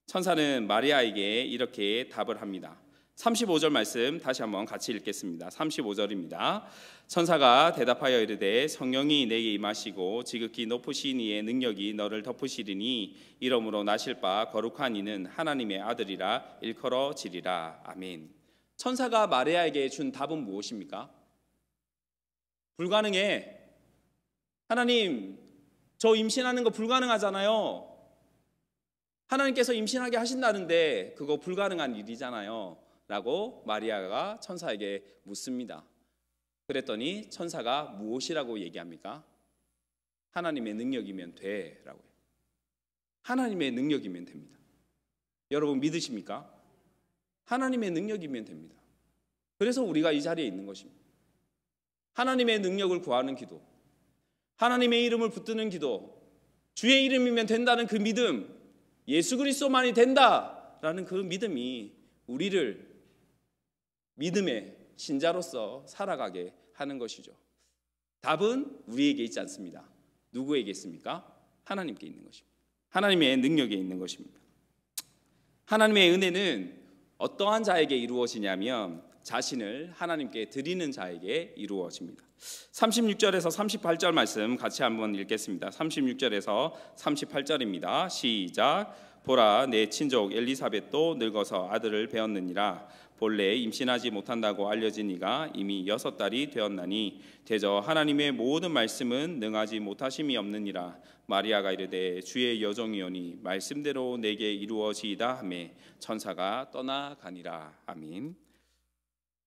천사는 마리아에게 이렇게 답을 합니다. 35절 말씀 다시 한번 같이 읽겠습니다. 35절입니다. 천사가 대답하여 이르되 성령이 내게 임하시고 지극히 높으신 이의 능력이 너를 덮으시리니 이러므로 나실 바 거룩한 이는 하나님의 아들이라 일컬어지리라. 아멘. 천사가 마리아에게 준 답은 무엇입니까? 불가능해. 하나님, 저 임신하는 거 불가능하잖아요. 하나님께서 임신하게 하신다는데 그거 불가능한 일이잖아요 라고 마리아가 천사에게 묻습니다. 그랬더니 천사가 무엇이라고 얘기합니까? 하나님의 능력이면 돼 라고요. 하나님의 능력이면 됩니다. 여러분 믿으십니까? 하나님의 능력이면 됩니다. 그래서 우리가 이 자리에 있는 것입니다. 하나님의 능력을 구하는 기도, 하나님의 이름을 붙드는 기도, 주의 이름이면 된다는 그 믿음, 예수 그리스도만이 된다라는 그 믿음이 우리를 믿음의 신자로서 살아가게 하는 것이죠. 답은 우리에게 있지 않습니다. 누구에게 있습니까? 하나님께 있는 것입니다. 하나님의 능력에 있는 것입니다. 하나님의 은혜는 어떠한 자에게 이루어지냐면 자신을 하나님께 드리는 자에게 이루어집니다. 36절에서 38절 말씀 같이 한번 읽겠습니다. 36절에서 38절입니다. 시작. 보라, 내 친족 엘리사벳도 늙어서 아들을 배었느니라. 본래 임신하지 못한다고 알려진 이가 이미 6달이 되었나니 대저 하나님의 모든 말씀은 능하지 못하심이 없느니라. 마리아가 이르되 주의 여종이오니 말씀대로 내게 이루어지이다 하매 천사가 떠나가니라. 아멘.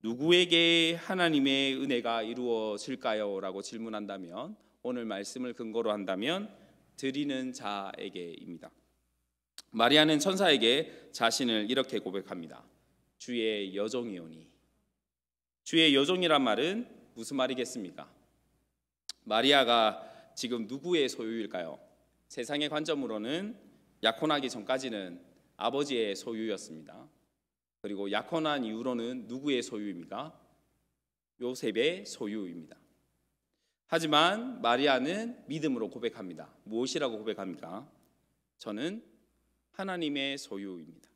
누구에게 하나님의 은혜가 이루어질까요? 라고 질문한다면 오늘 말씀을 근거로 한다면 드리는 자에게입니다. 마리아는 천사에게 자신을 이렇게 고백합니다. 주의 여종이오니. 주의 여종이란 말은 무슨 말이겠습니까? 마리아가 지금 누구의 소유일까요? 세상의 관점으로는 약혼하기 전까지는 아버지의 소유였습니다. 그리고 약혼한 이후로는 누구의 소유입니까? 요셉의 소유입니다. 하지만 마리아는 믿음으로 고백합니다. 무엇이라고 고백합니까? 저는 하나님의 소유입니다.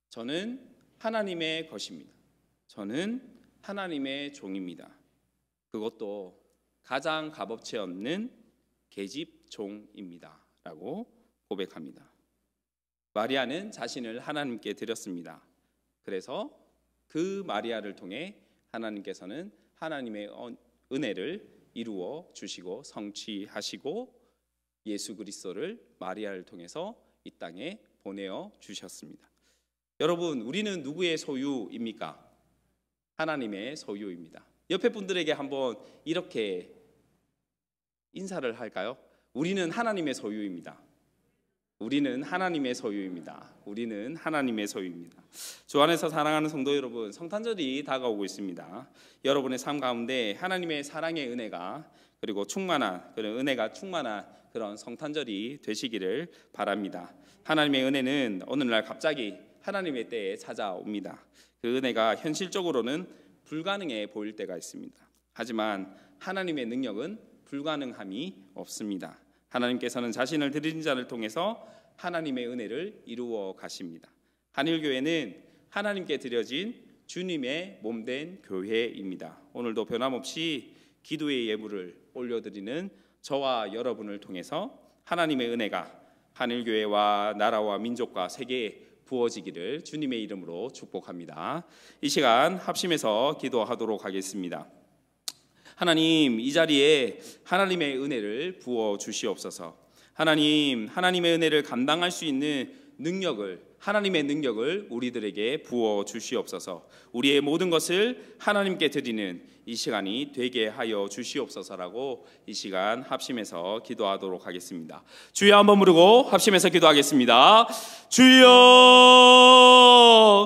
저는 하나님의 것입니다. 저는 하나님의 종입니다. 그것도 가장 값어치 없는 계집종입니다 라고 고백합니다. 마리아는 자신을 하나님께 드렸습니다. 그래서 그 마리아를 통해 하나님께서는 하나님의 은혜를 이루어 주시고 성취하시고 예수 그리스도를 마리아를 통해서 이 땅에 보내어 주셨습니다. 여러분, 우리는 누구의 소유입니까? 하나님의 소유입니다. 옆에 분들에게 한번 이렇게 인사를 할까요? 우리는 하나님의 소유입니다. 우리는 하나님의 소유입니다. 우리는 하나님의 소유입니다. 주 안에서 사랑하는 성도 여러분, 성탄절이 다가오고 있습니다. 여러분의 삶 가운데 하나님의 사랑의 은혜가 그리고 충만한 그런 은혜가 충만한 그런 성탄절이 되시기를 바랍니다. 하나님의 은혜는 어느 날 갑자기 하나님의 때에 찾아옵니다. 그 은혜가 현실적으로는 불가능해 보일 때가 있습니다. 하지만 하나님의 능력은 불가능함이 없습니다. 하나님께서는 자신을 드린 자를 통해서 하나님의 은혜를 이루어 가십니다. 한일교회는 하나님께 드려진 주님의 몸된 교회입니다. 오늘도 변함없이 기도의 예물을 올려드리는 저와 여러분을 통해서 하나님의 은혜가 한일교회와 나라와 민족과 세계에 부어지기를 주님의 이름으로 축복합니다. 이 시간 합심해서 기도하도록 하겠습니다. 하나님, 이 자리에 하나님의 은혜를 부어 주시옵소서. 하나님, 하나님의 은혜를 감당할 수 있는 능력을, 하나님의 능력을 우리들에게 부어 주시옵소서. 우리의 모든 것을 하나님께 드리는 이 시간이 되게 하여 주시옵소서라고 이 시간 합심해서 기도하도록 하겠습니다. 주여 한번 부르고 합심해서 기도하겠습니다. 주여,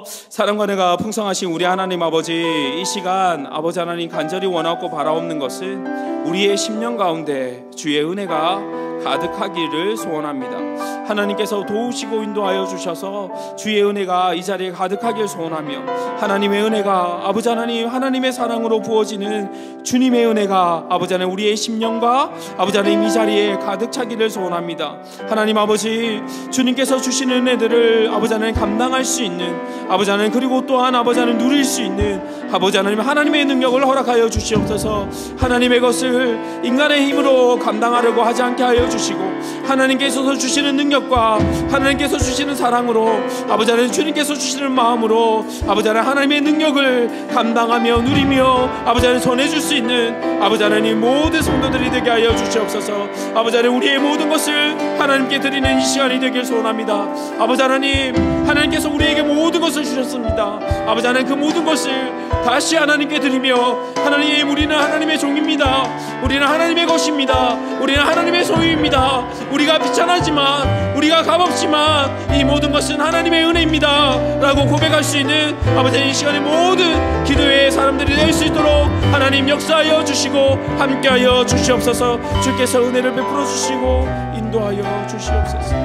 사랑과 은혜가 풍성하신 우리 하나님 아버지, 이 시간 아버지 하나님 간절히 원하고 바라옵는 것은 우리의 심령 가운데 주의 은혜가 가득하기를 소원합니다. 하나님께서 도우시고 인도하여 주셔서 주의 은혜가 이 자리에 가득하길 소원하며 하나님의 은혜가 아버지 하나님 하나님의 사랑으로 부어지는 주님의 은혜가 아버지 하나님 우리의 심령과 아버지 하나님 이 자리에 가득 차기를 소원합니다. 하나님 아버지, 주님께서 주시는 은혜들을 아버지 하나님 감당할 수 있는 아버지 하나님, 그리고 또한 아버지 하나님 누릴 수 있는 아버지 하나님 하나님의 능력을 허락하여 주시옵소서. 하나님의 것을 인간의 힘으로 감당하려고 하지 않게 하여 주시고 하나님께서 주시는 능력과 하나님께서 주시는 사랑으로 아버지 하나님 주님께서 주시는 마음으로 아버지 하나님 하나님의 능력을 감당하며 누리며 아버지 하나님 전해줄 수 있는 아버지 하나님 모든 성도들이 되게 하여 주시옵소서. 아버지 하나님 우리의 모든 것을 하나님께 드리는 이 시간이 되길 소원합니다. 아버지 하나님 하나님께서 우리에게 모든 것을 주셨습니다. 아버지 하나님 그 모든 것을 다시 하나님께 드리며 하나님 우리는 하나님의 종입니다. 우리는 하나님의 것입니다. 우리는 하나님의 소유입니다. 우리가 비천하지만 우리가 값없지만 이 모든 것은 하나님의 은혜입니다 라고 고백할 수 있는 아버지 이 시간에 모든 기도의 사람들이 될 수 있도록 하나님 역사하여 주시고 함께하여 주시옵소서. 주께서 은혜를 베풀어 주시고 인도하여 주시옵소서.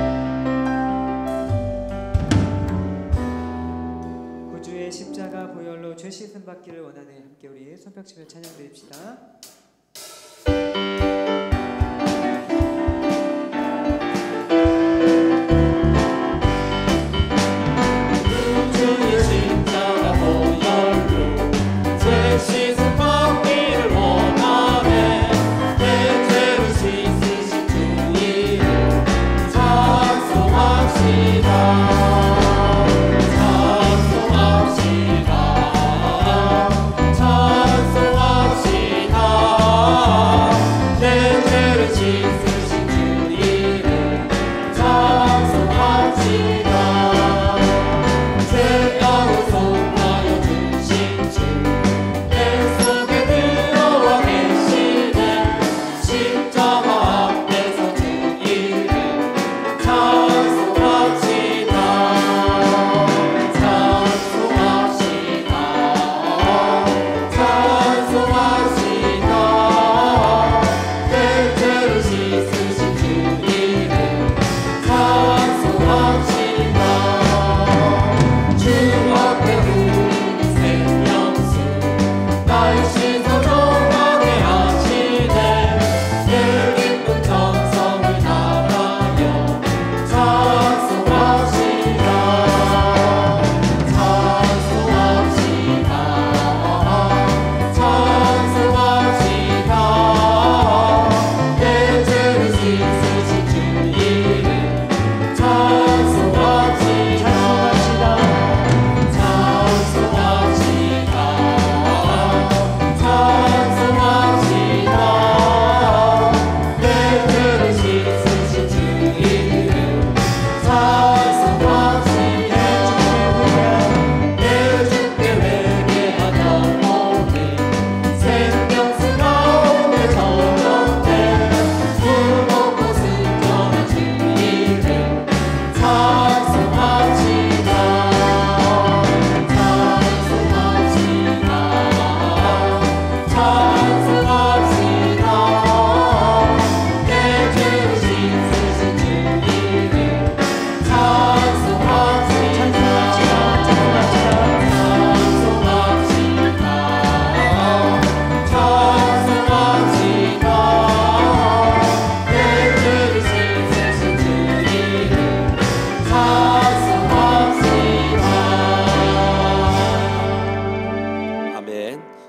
구주의 십자가 보혈로 죄 씻음 받기를 원하네. 함께 우리 손뼉치며 찬양 드립시다.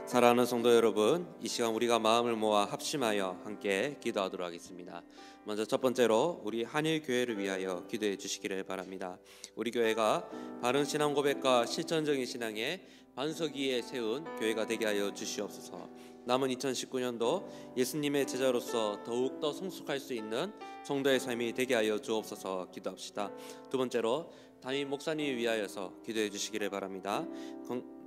사랑하는 성도 여러분, 이 시간 우리가 마음을 모아 합심하여 함께 기도하도록 하겠습니다. 먼저 첫 번째로 우리 한일 교회를 위하여 기도해 주시기를 바랍니다. 우리 교회가 바른 신앙 고백과 실천적인 신앙의 반석 위에 세운 교회가 되게 하여 주시옵소서. 남은 2019년도 예수님의 제자로서 더욱더 성숙할 수 있는 성도의 삶이 되게 하여 주옵소서. 기도합시다. 두 번째로 담임 목사님을 위하여서 기도해 주시기를 바랍니다.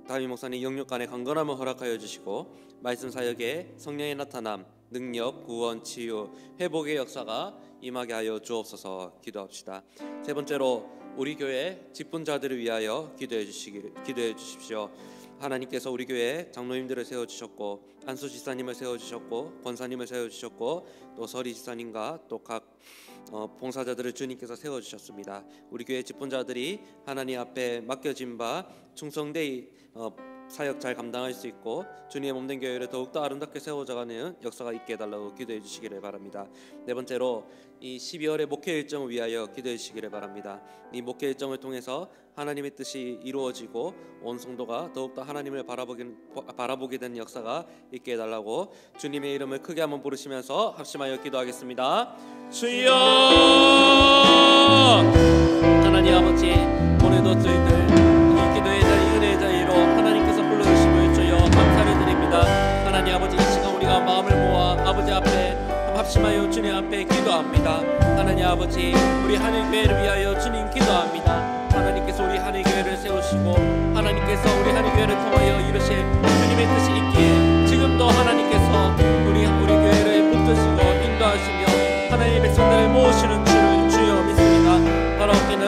담임 목사님 영육간의 강건함을 허락하여 주시고 말씀 사역에 성령의 나타남, 능력, 구원, 치유, 회복의 역사가 임하게 하여 주옵소서. 기도합시다. 세 번째로 우리 교회 직분자들을 위하여 기도해 주십시오. 하나님께서 우리 교회 장로님들을 세워주셨고 안수 지사님을 세워주셨고 권사님을 세워주셨고 또 서리 지사님과 또 각 봉사자들을 주님께서 세워주셨습니다. 우리 교회 직분자들이 하나님 앞에 맡겨진 바 충성되이 사역 잘 감당할 수 있고 주님의 몸된 교회를 더욱더 아름답게 세워져가는 역사가 있게 해달라고 기도해 주시기를 바랍니다. 네 번째로 이 12월의 목회 일정을 위하여 기도해 주시기를 바랍니다. 이 목회 일정을 통해서 하나님의 뜻이 이루어지고 온 성도가 더욱더 하나님을 바라보게 되는 역사가 있게 해달라고 주님의 이름을 크게 한번 부르시면서 합심하여 기도하겠습니다. 주여, 하나님 아버지, 오늘도 저희들 이 기도의 자리, 은혜의 자리로 하나님께서 불러주심을 주여 감사를 드립니다. 하나님 아버지, 이 시간 우리가 마음을 모아 아버지 앞에 합심하여 주님 앞에 기도합니다. 하나님 아버지, 우리 하늘교회를 위하여 주님 기도합니다. 하나님께서 우리 하늘교회를 세우시고 하나님께서 우리 하늘교회를 통하여 이루실 주님의 뜻이 있기에 지금도 하나님께서 우리 교회를 붙드시고 인도하시며 하나님의 백성들을 모으시는 줄을 주여 믿습니다. 따라오기는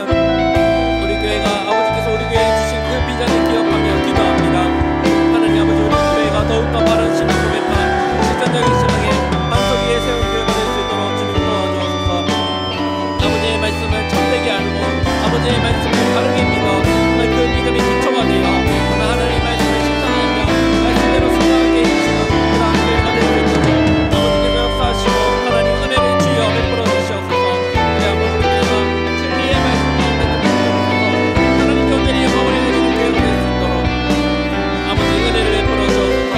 우리 교회가 아버지께서 우리 교회에 주신 그 비전을 기억하며 기도합니다. 하나님 아버지, 우리 교회가 더욱더 바른 신앙 고백과 실천적인 신앙의 반석 위에 세운 교회가 될 수 있도록 주님 도와주옵소서. 아버지의 말씀을 참되게 알고 아버지의 말씀을 바르게 믿어 그 믿음이 기초가 되어 하나님의 말씀을 실천하며 말씀대로 순종하게 해주시는 그러한 교회가 될 수 있도록 아버지께서 역사하시고 하나님 은혜를 주여 베풀어 주시옵소서. 우리 아버지, 우리 교회가 진리의 말씀과 하나님 교회의 영광을 이루는 교회가 될 수 있도록 아버지 은혜를 베풀어 주옵소서.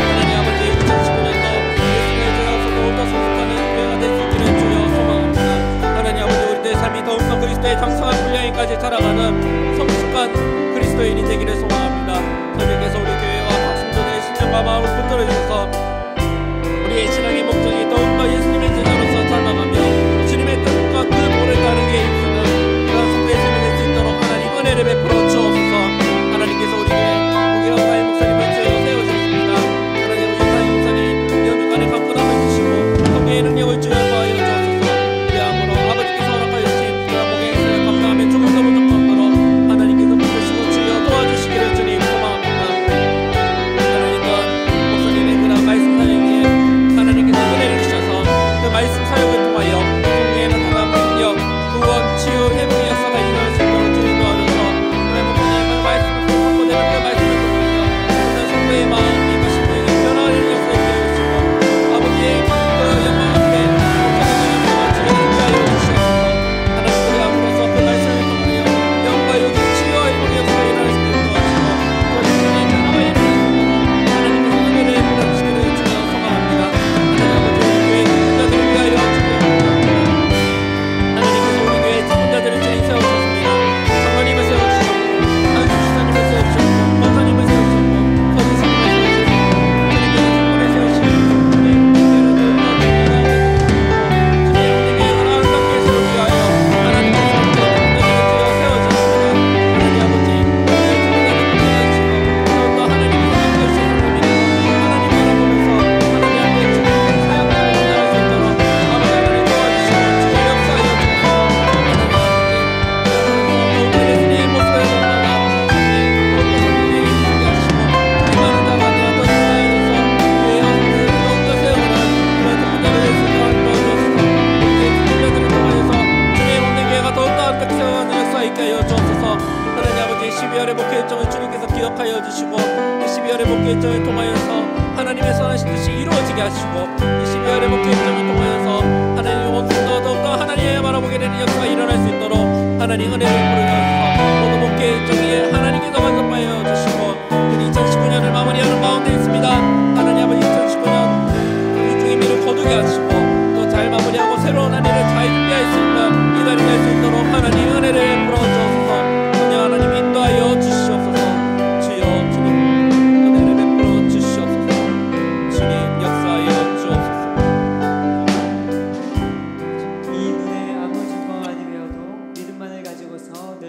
하나님 아버지, 2019년도 예수님의 죄에서 더욱더 성숙하는 교회가 될 수 있기를 주여 소망합니다. 하나님 아버지, 우리들의 삶이 더욱더 그리스도의 장성한 분량까지 자라가는 성숙한 그리스도인이 되기를 소망합니다. 주님께서 우리 교회와 각성전의 신령과 마음을 붙들어 주셔서 우리의 신앙의 목적이 더욱더 예수님의 제자로서 자라가며 주님의 뜻과 그 도를 따르게 입수는 그런 성도의 삶이 될 수 있도록 하나님 은혜를 베풀어 주옵소서. 하나님께서 우리 교회 오기영 사회 목사님을 주여 세우셨습니다. 하나님, 우리 사회 목사님 연주간에 강건함을 주시고 성령의 능력을 주여 더하여 주옵소서. 그야말로 아버지께서 허락하여 주신 그런 목회에서 감당하며 조금도 부족함으로 하나님께서 붙드시고 주여 도와주시기를 주님 소망합니다. 하나님과 목사님의 그런 말씀 사역에 하나님께서 은혜를 주셔서 그 말씀 사역을 통하여 성령의 나타난 능력, 구원, 치유, 회복의 역사가 일어날 수 있도록 주님 도와주셔서 우리 목사님의 말씀을 선포되는 그 말씀을 통하여 모든 성도의 마음이 심령이 변화하는 역사를 이루어주시고 아버지의 그 영광 앞에 목사님의 주여 인도하여 주시옵소서. 하나님, 우리 앞으로서 그 말씀을 통하여 영과 여기 치유와 회복의 역사가 일어날 수 있도록 도와주시고 또 주님의 변화가 일어날 수 있도록 하나님께서 은혜를 보내주시기를 주여 소망합니다. 하나님 아버지, 우리 교회 직분자들을 위하여 주여 하나님께서 우리 교회 직분자들을 주님 세워주셨습니다. 장로님을 세워주셨고 한수 지사님을 세워주셨고 권사님을 세워주셨고 서지사님을 세워주셨고 주님께서 직분을 세우시고 주님의 교회를 주님의 교회를 아름답게 세우기 위하여 하나님께서 우리 직분자들을 주여 세워주셨습니다. 하나님 아버지, 우리 직분자들을 붙여주시고 더욱더 하나님께서 맡겨주셨습니다. 하나님 바라보면서 하나님 앞에 주님의 사역을 전할 수 있도록 아버지 하나님 도와주시고 주의 역사하여 주옵소서. 하나님 아버지, 더욱더 예수님의 모습을 본받아 더욱더 성령의 힘을 하시고 이 많은 자가 되어 더 진화해져서 교회의 헌신을 더욱더 세우는 그런 직분자를 될 수 있도록 도와주옵소서. 우리의 직분자들을 통하여서 주님의 몸된 교회가 더욱더 아름답게 세워가는 역사 있게 하여 주옵소서. 하나님 아버지, 12월의 목회 일정을 주님께서 기억하여 주시고 이 12월의 목회 일정을 통하여서 하나님의 선하신 뜻이 이루어지게 하시고 이 12월의 목회 일정을 통하여서 하나님의 온성도 더욱더 하나님을 바라보게 되는 역사가 일어날 수 있도록 하나님 은혜를 부르셔서 모든 목회 일정에 하나님께서 완성하여 주시고 2019년을 마무리하는 가운데 있습니다. 하나님 아버지, 2019년 우리 중에 미를 거두게 하시고 또 잘 마무리하고 새로운 한 해를 잘 준비할 수 있는 이날이 될 수 있도록 하나님 은혜를 부어주옵소서. 성령 하나님 인도하여 주시옵소서. 주여, 주님 은혜를 베풀어 주시옵소서. 주님 역사하여 주옵소서. 이 눈에 아무 증거가 아니되어도 믿음만을 가지고서 늘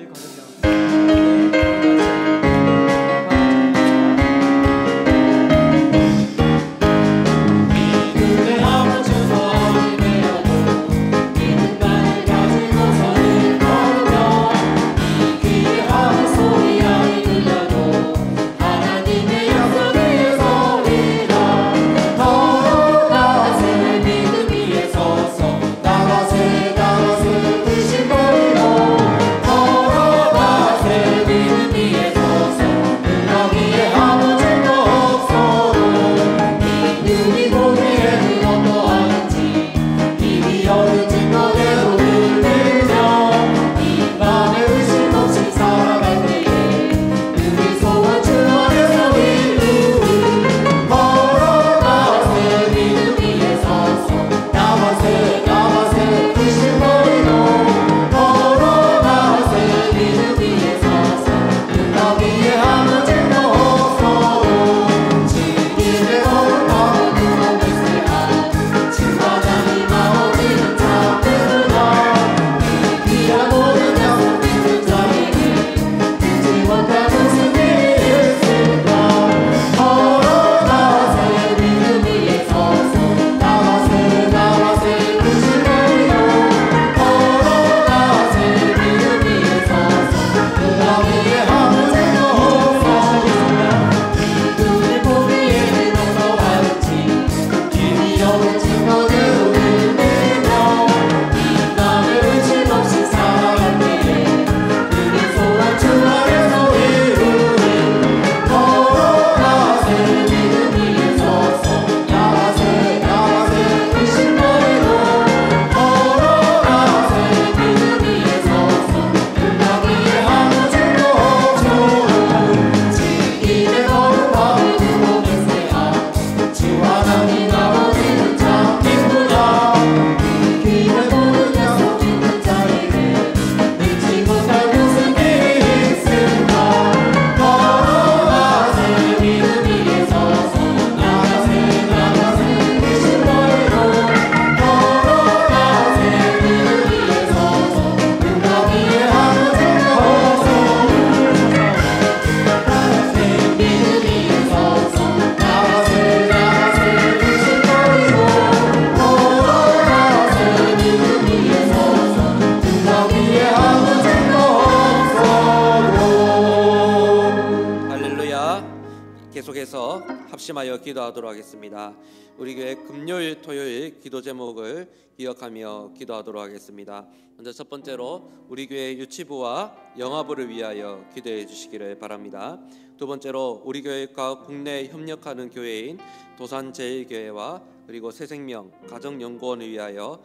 하나님께서 합심하여 기도하도록 하겠습니다. 우리 교회 금요일 토요일 기도 제목을 기억하며 기도하도록 하겠습니다. 먼저 첫 번째로 우리 교회 유치부와 영화부를 위하여 기도해 주시기를 바랍니다. 두 번째로 우리 교회과 국내에 협력하는 교회인 도산제일교회와 그리고 새생명 가정연구원을 위하여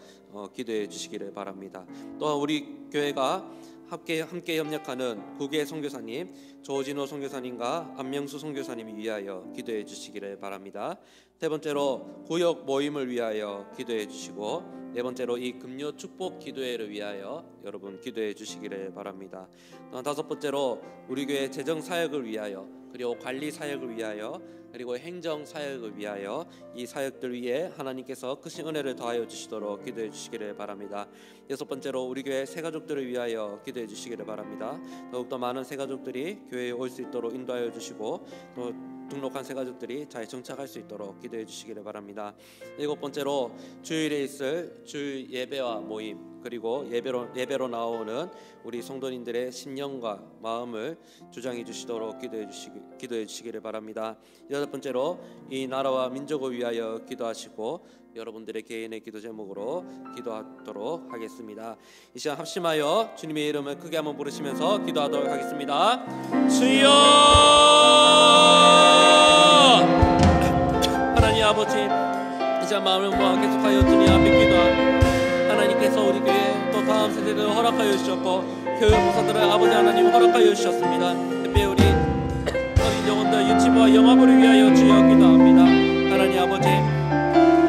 기도해 주시기를 바랍니다. 또한 우리 교회가 함께 협력하는 국외 선교사님 조진호 선교사님과 안명수 선교사님을 위하여 기도해 주시기를 바랍니다. 세 번째로 구역 모임을 위하여 기도해 주시고 네 번째로 이 금요 축복 기도회를 위하여 여러분 기도해 주시기를 바랍니다. 또한 다섯 번째로 우리 교회 재정 사역을 위하여 그리고 관리 사역을 위하여 그리고 행정 사역을 위하여 이 사역들 위에 하나님께서 크신 은혜를 더하여 주시도록 기도해 주시기를 바랍니다. 여섯 번째로 우리 교회 새가족들을 위하여 기도해 주시기를 바랍니다. 더욱더 많은 새가족들이 교회에 올 수 있도록 인도하여 주시고 또 등록한 새가족들이 잘 정착할 수 있도록 기도해 주시기를 바랍니다. 일곱 번째로 주일에 있을 주일 예배와 모임 그리고 예배로 나오는 우리 성도님들의 심령과 마음을 주장해 주시도록 기도해 주시기를 바랍니다. 여덟 번째로 이 나라와 민족을 위하여 기도하시고 여러분들의 개인의 기도 제목으로 기도하도록 하겠습니다. 이 시간 합심하여 주님의 이름을 크게 한번 부르시면서 기도하도록 하겠습니다. 주여! 하나님 아버지, 이 시간 마음을 모아 계속하여 주님 앞에 기도합니다. 하나님께서 우리 교회 또 다음 세대를 허락하여 주셨고 교육 목사들을 아버지 하나님 허락하여 주셨습니다. 특별히 우리 어린 영혼들 유치부와 영화부를 위하여 주여 기도합니다. 하나님 아버지,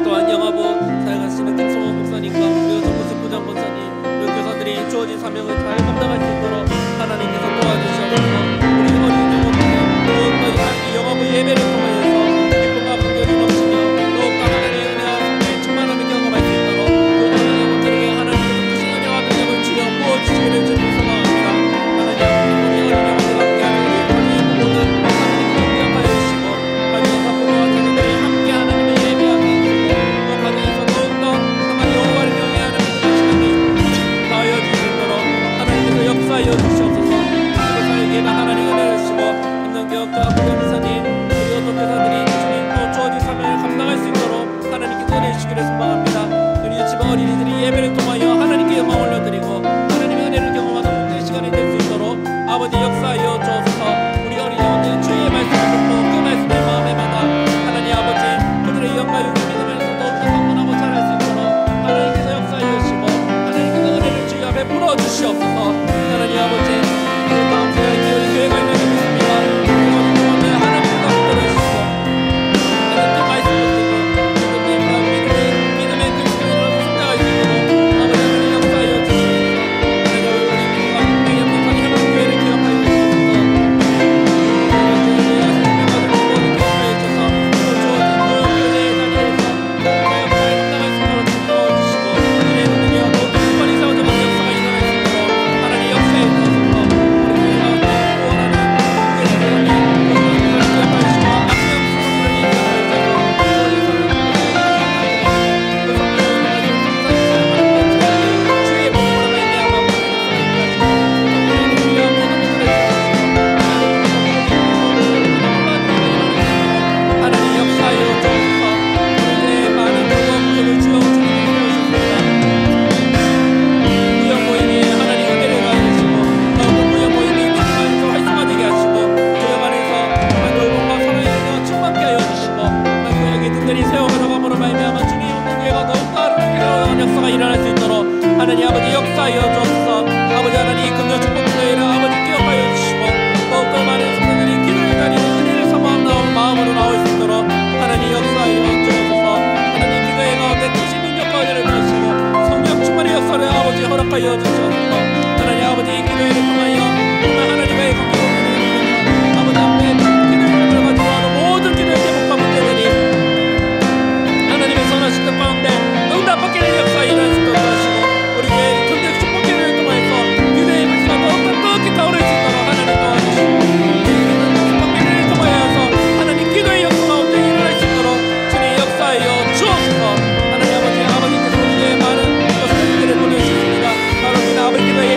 또한 영화부 사역하시는 김성원 목사님과 그리고 정구수 부장 권사님 그리고 교사들이 주어진 사명을 잘 감당할 수 있도록 하나님께서 도와주시옵소서. 우리 어린 영혼들 더욱더 이 영화부 예배를 통하여서 기쁨과 감격이 넘치며 더욱더 하나님의 은혜와 성령의 충만함을 경험할 수 있도록 그 어린 영혼들에게 하나님께서 크신 은혜와 능력을 주여 부어주시기를 주님 소망합니다. 하나님 우리 어린 영혼들 함께하는 우리 가정의 부모들 하나님께서 기억하여 주시고 가정에서 부모와 자녀들이 함께 하나님의 예배하게 해주시고 또 가정에서 더욱더 하나님 여호와를 경외하는 그런 시간이 더하여 주시도록 하나님께서 역사하여 주시옵소서. 그 사역에는 하나님 은혜를 주시고 김성교육과 부장이사님 그리고 또 교사들이 주님 또 주어진 사명을 감당할 수 있도록 하나님께 은혜 주시기를 소망합니다. 우리 유치부 어린이들이 예배를 통하여 하나님께 영광 올려드리고 하나님의 은혜를 경험하는 복된 시간이 될 수 있도록 아버지 역사하여 주옵소서. 우리 어린 영혼들 주의 말씀을 듣고 그 말씀을 마음에 받아 하나님 아버지 그들의 영과 육의 믿음에서 더욱더 강건하고 자랄 수 있도록 하나님께서 역사하여 주시고 하나님께서 은혜를 주의 앞에 부어주시옵소서. 하나님 아버지 그 다음 세대 교회가 있는 줄 믿습니다. 우리 어린 영혼들 하나님께서 붙들어주시고 하나님께 말씀을 듣고 믿음의 그리스도인으로 성장할 수 있도록 아버지 하나님 역사하여 주시옵소서. 하나님 우리 교회가 국내 협력하는 협력교회를 기억하여 주시옵소서. 하나님 아버지 역사하여 주옵소서. 아버지 하나님 금요 축복교회를 아버지 기억하여 주시고 더욱더 많은 성도들이 기도의 자리에 은혜를 사모하는 마음으로 나올 수 있도록 하나님 역사하여 주옵소서. 하나님 기도의 가운데 크신 능력과 은혜를 주시고 성령 충만의 역사를 아버지 허락하여 주시옵소서. 하나님 아버지 이 기도회를 통하여 정말 하나님과의 관계가 되는 아버지 앞에 기도의 자리를 가지고 하는 모든 기도의 제목과 문제들이 하나님의 선하신 뜻 가운데 응답받게 되는 역사에 일어날 수 있도록 하시고 우리 교회 금요 축복기도를 통해서 기도의 불씨가 더욱더 뜨겁게 타오를 수 있도록 하나님 도와주시고 축복기도를 통하여서 하나님 기도의 역사 가운데 일어날 수 있도록 주님 역사하여 주옵소서. 하나님 아버지께서 우리 교회에 많은 성도들을 보내주셨습니다. 바로 그 아버지 기도의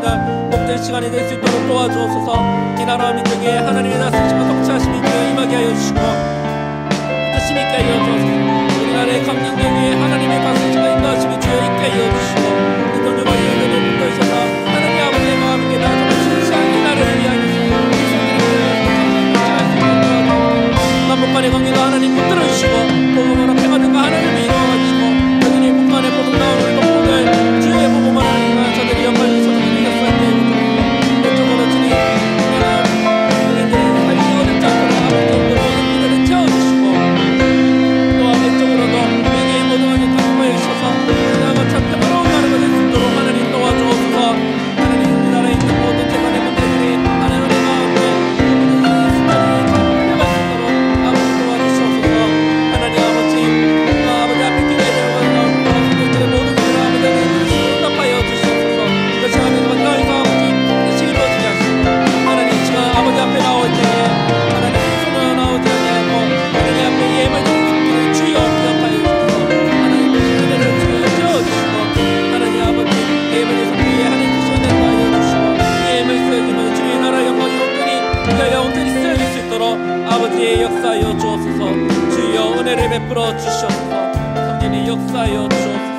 있는 복된 시간이 될 수 있도록 도와주옵소서. 이 나라와 민족에 하나님의 다스리심과 통치하심이 주여 임하게 하여 주시고 뜻심 있게 하여 주옵소서. 우리나라의 강령들 위에 하나님의 다스리심과 인도하심이 주여 있게 하여 주시고 대통령과 의원들을 붙들으셔서 하나님 아버지의 마음을 깨달아 정말 진실한 이 나라를 위하여 남북한의 관계도 하나님 붙들어주시고 복음으로 평화등과 하나님을 이루어가지고 여전히 북한의 보통 나오는 동포들 주의 복음을 하나님과 저들이 영광을 소통하는 역사에 내적으로 주님 우리들이 삶이 어렵지 않도록 아버지 모든 기도를 채워주시고 또한 내적으로도 명예의 모든 것을 통과해 주셔서 우리나라가 참 평화로운 나라가 될 수 있도록 하나님 도와주옵소서. 하나님 우리나라에 있는 모든 재판의 문제들이 하나님의 마음에 아버지의 역사여 주옵소서. 주여 은혜를 베풀어 주시옵소서. 성령의 역사여 주옵소서.